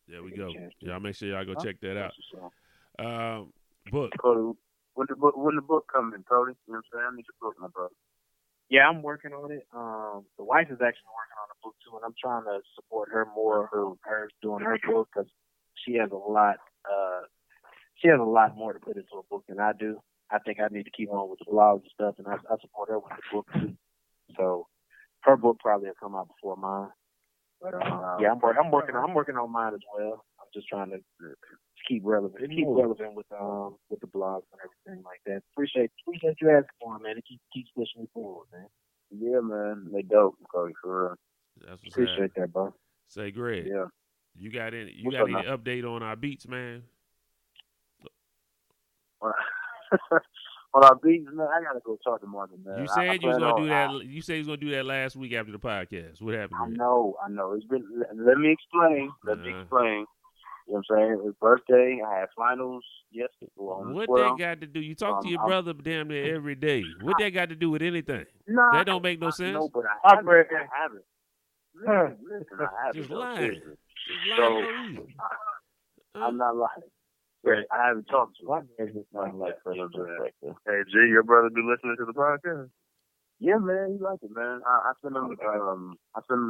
There we go. Y'all make sure y'all go check that out. Book. Cody, when the book coming, Cody? You know what I'm saying? I need your book, my brother. Yeah, I'm working on it. The wife is actually working on the book too, and I'm trying to support her more. Her doing her book because she has a lot. She has a lot more to put into a book than I do. I think I need to keep on with the blogs and stuff, and I support her with the book too. So her book probably will come out before mine. But yeah, I'm working on mine as well. I'm just trying to keep relevant with the blogs and everything like that. Appreciate you asking for it, man. It keeps pushing me forward, man. Yeah, man, they dope, Cody, for real. That's what's appreciate that, bro. Say, Greg. Yeah. You got any update on our beats, man? On our beats, man, I gotta go talk to Martin, man. You said you was gonna do that. You said you was gonna do that last week after the podcast. What happened? I know. It's been. Let me explain. You know what I'm saying? It was birthday. I had finals yesterday. What that got to do? You talk to your brother damn near every day. What that got to do with anything? Nah, that don't make no sense. No, but I haven't. Listen, I haven't. Just lying. I'm not lying. I haven't talked to him. Hey, G, your brother be listening to the podcast? Yeah, man, he like it, man. I send him the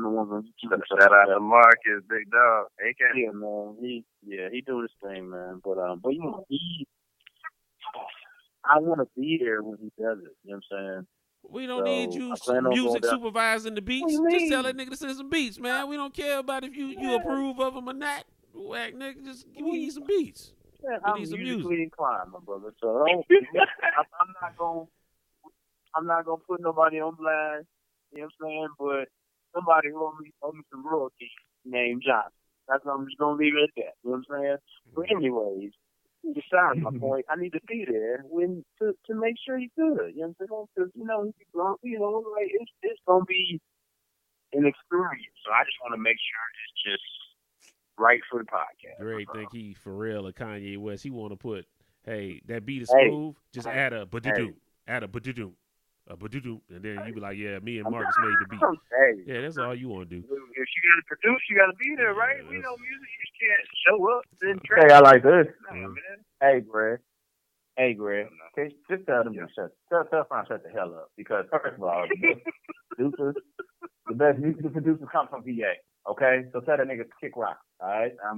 ones on YouTube. Shout out to Marcus, big dog. Yeah, man. He do his thing, man. But you know, I want to be there when he does it. You know what I'm saying? We don't need you music supervising the beats. Just tell that nigga to send some beats, man. We don't care about if you approve of them or not. Whack nigga, just we need some beats. Yeah, I'm musically inclined, my brother. So I'm not gonna put nobody on blast. You know what I'm saying? But somebody owe me some royalties named Johnson. That's what I'm just gonna leave it at that. You know what I'm saying? But anyways, besides my point, I need to be there to make sure he's good. You know what I'm saying? Because like it's gonna be an experience. So I just want to make sure it's just right for the podcast. Greg think he for real or Kanye West. He want to put, hey, that beat is smooth. Just add a ba-do-do, add a ba-do-do, and then you be like, yeah, me and Marcus made the beat. Yeah, that's all you want to do. If you got to produce, you got to be there, right? We know music, you just can't show up. Hey, I like this. Hey, Greg. Okay, just tell them to shut the hell up. Because first of all, the best music producers come from VA. Okay, so tell that nigga to kick rock. All right, I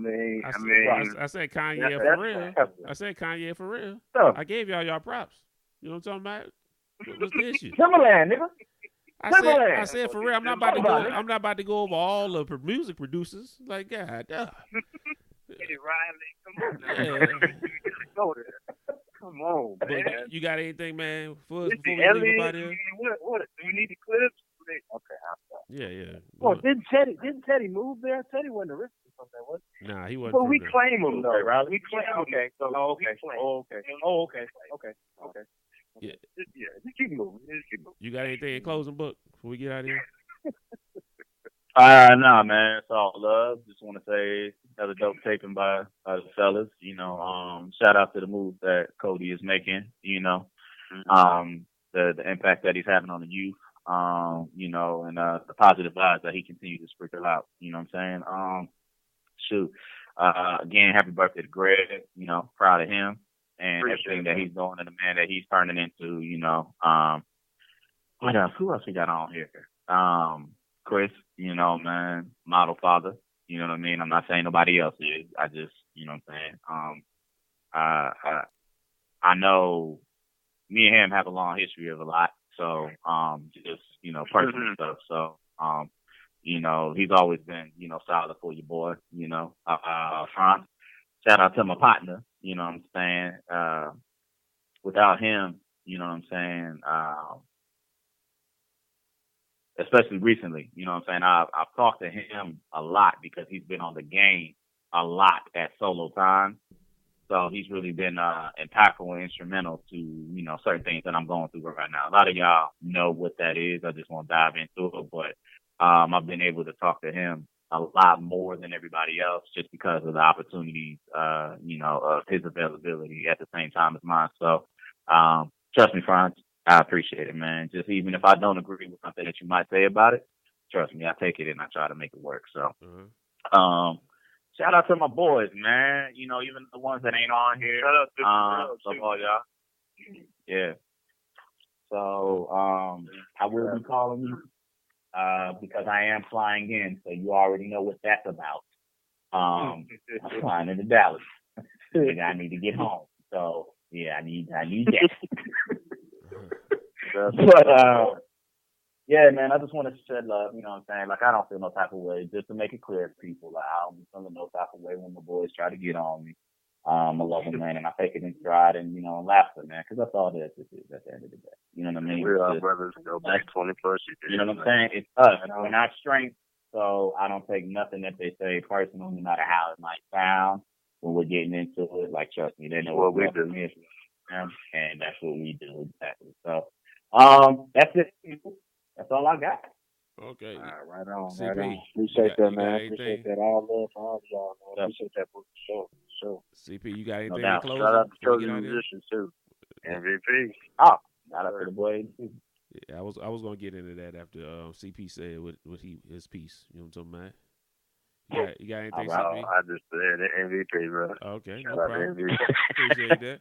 said Kanye for real. I said Kanye for real. I gave y'all props. You know what I'm talking about? What's the issue? Timberland, nigga. I said for real. I'm not about to go over all the music producers. Like, God, Riley, come on, now. Come on, man. But you got anything, man, for us before we leave about here? What? Do we need the clips? Okay, yeah. Well, didn't Teddy move there? Teddy wasn't arrested from that, was he? Nah, he wasn't But from we there. claim them though. Okay, Riley. We claim. Okay. So okay. Yeah. Yeah. Just keep moving. You got anything in closing, Book, before we get out of here? Nah, man. It's all love. Just want to say another dope taping by the fellas. Shout out to the moves that Cody is making. The impact that he's having on the youth. And the positive vibes that he continues to sprinkle out. You know what I'm saying? Shoot. Again, happy birthday to Greg. Proud of him and everything that he's doing and the man that he's turning into. What else? Who else we got on here? Chris, man, model father. You know what I mean? I'm not saying nobody else is. I just, you know what I'm saying? I know me and him have a long history of a lot. So, just, personal stuff. So, he's always been, solid for your boy, Franz. Shout out to my partner, you know what I'm saying? Without him, you know what I'm saying? Especially recently, you know what I'm saying? I've talked to him a lot because he's been on the game a lot at solo time. So he's really been impactful and instrumental to, certain things that I'm going through right now. A lot of y'all know what that is. I just want to dive into it. But I've been able to talk to him a lot more than everybody else just because of the opportunities, of his availability at the same time as mine. So trust me, Franz, I appreciate it, man. Just even if I don't agree with something that you might say about it, trust me, I take it and I try to make it work. So shout out to my boys, man. Even the ones that ain't on here. Shout out to love all y'all. Yeah. So I will be calling you because I am flying in, so you already know what that's about. I'm flying into Dallas. And I need to get home. So yeah, I need that. But yeah, man, I just want to shed love, you know what I'm saying? Like, I don't feel no type of way, just to make it clear to people, like, I don't feel no type of way when the boys try to get on me. I love them, man, and I take it in stride and, laughter, man, because that's all this is at the end of the day. You know what I mean? We are brothers, go back 20 plus years. You know what I'm saying? It's us. We're not strength, so I don't take nothing that they say personal, no matter how it might sound. When we're getting into it, like, trust me, they know what we do. And that's what we do, exactly. So, that's it, people. That's all I got. Okay. Right on. CP, Right on. Appreciate that, man. anything? Appreciate that. All love for all of y'all, man. Appreciate that for sure. CP, you got anything No in doubt. closing? Shout out to before we get chosen out of here? musicians too. M.V.P. Oh, shout out to the boy. Yeah, I was gonna get into that after CP said what his piece. You know what I'm talking about? You got anything, All CP? I just said MVP, bro. Okay, no Shout out to problem. MVP. Appreciate that.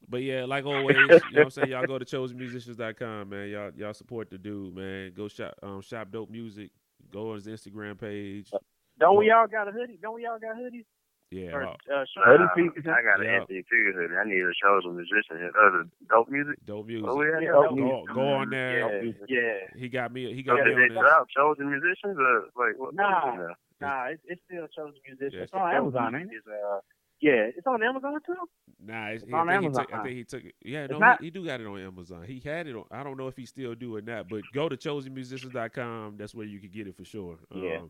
But yeah, like always, you know what I'm saying? Y'all go to chosenmusicians.com, man. Y'all support the dude, man. Go shop Dope Music. Go on his Instagram page. Don't we all got a hoodie? Yeah. Or, I got an Yeah. MVP hoodie. I need a chosen musician. Dope music. Dope Music. Oh, yeah, Go on there. Yeah. He got me So did they on put this. out chosen musicians or like what? Nah, it's still chosen musicians. Yeah, It's on Amazon, ain't it? Yeah, it's on Amazon too. Nah, on Amazon. I think he took it. Yeah, It's no, not- he do got it on Amazon. He had it on. I don't know if he still do or not, but go to chosenmusicians.com. That's where you can get it for sure. Yeah.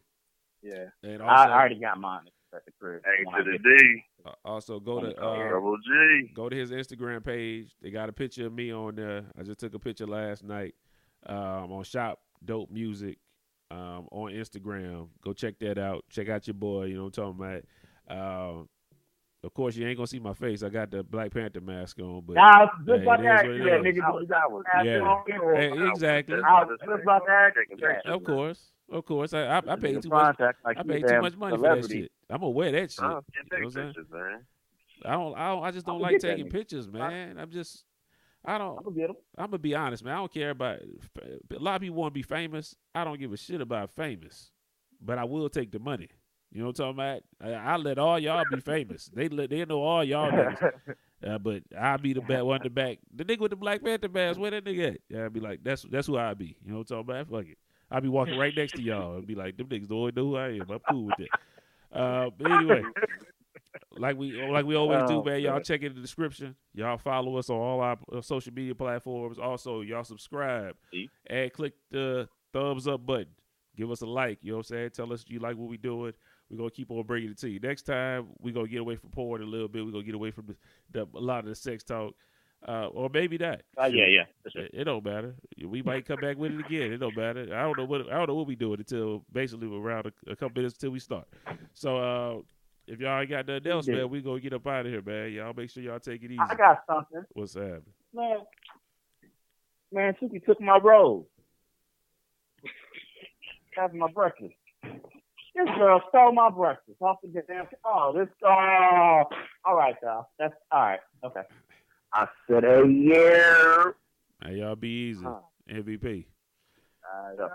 Yeah. And I also, already got mine at the crib. A When I to the get- D. also go to Double G. go to his Instagram page. They got a picture of me on there. I just took a picture last night on Shop Dope Music on Instagram. Go check that out. Check out your boy. You know what I'm talking about. Of course, you ain't gonna see my face. I got the Black Panther mask on, but Nah, it's just hey, about it to is ask what you it that, is. nigga. Hey, exactly. I was just about to ask you that. Of course. I paid Nigga too much. Franz act like I he a paid too damn much money for that celebrity. shit. I'm gonna wear that shit. Oh, You can't know take what I'm saying? pictures, man. I just don't I'ma like get that taking nigga. pictures, man. I'm gonna get him. gonna be honest, man. I don't care about. A lot of people want to be famous. I don't give a shit about famous, but I will take the money. You know what I'm talking about? I let all y'all be famous. They know all y'all niggas. But I'll be the one in the back. The nigga with the Black Panther mask, where that nigga at? Yeah, I'll be like, that's who I be. You know what I'm talking about? Fuck it. I'll be walking right next to y'all and be like, them niggas don't know who I am. I'm cool with that. But anyway, like we always do, man. Y'all check in the description. Y'all follow us on all our social media platforms. Also, y'all subscribe and click the thumbs up button. Give us a like. You know what I'm saying? Tell us you like what we doing. We're going to keep on bringing it to you. Next time, we're going to get away from porn a little bit. We're going to get away from a lot of the sex talk. Or maybe not. Yeah. Sure. It don't matter. We might come back with it again. It don't matter. I don't know what we doing until basically around a couple minutes until we start. So if y'all ain't got nothing else, man, we gonna get up out of here, man. Y'all make sure y'all take it easy. I got something. What's happening? Man, Suki took my roll. That's my breakfast. This girl stole my breakfast off the damn. All right, y'all. That's all right. Okay. I said a year. Hey, y'all be easy. MVP.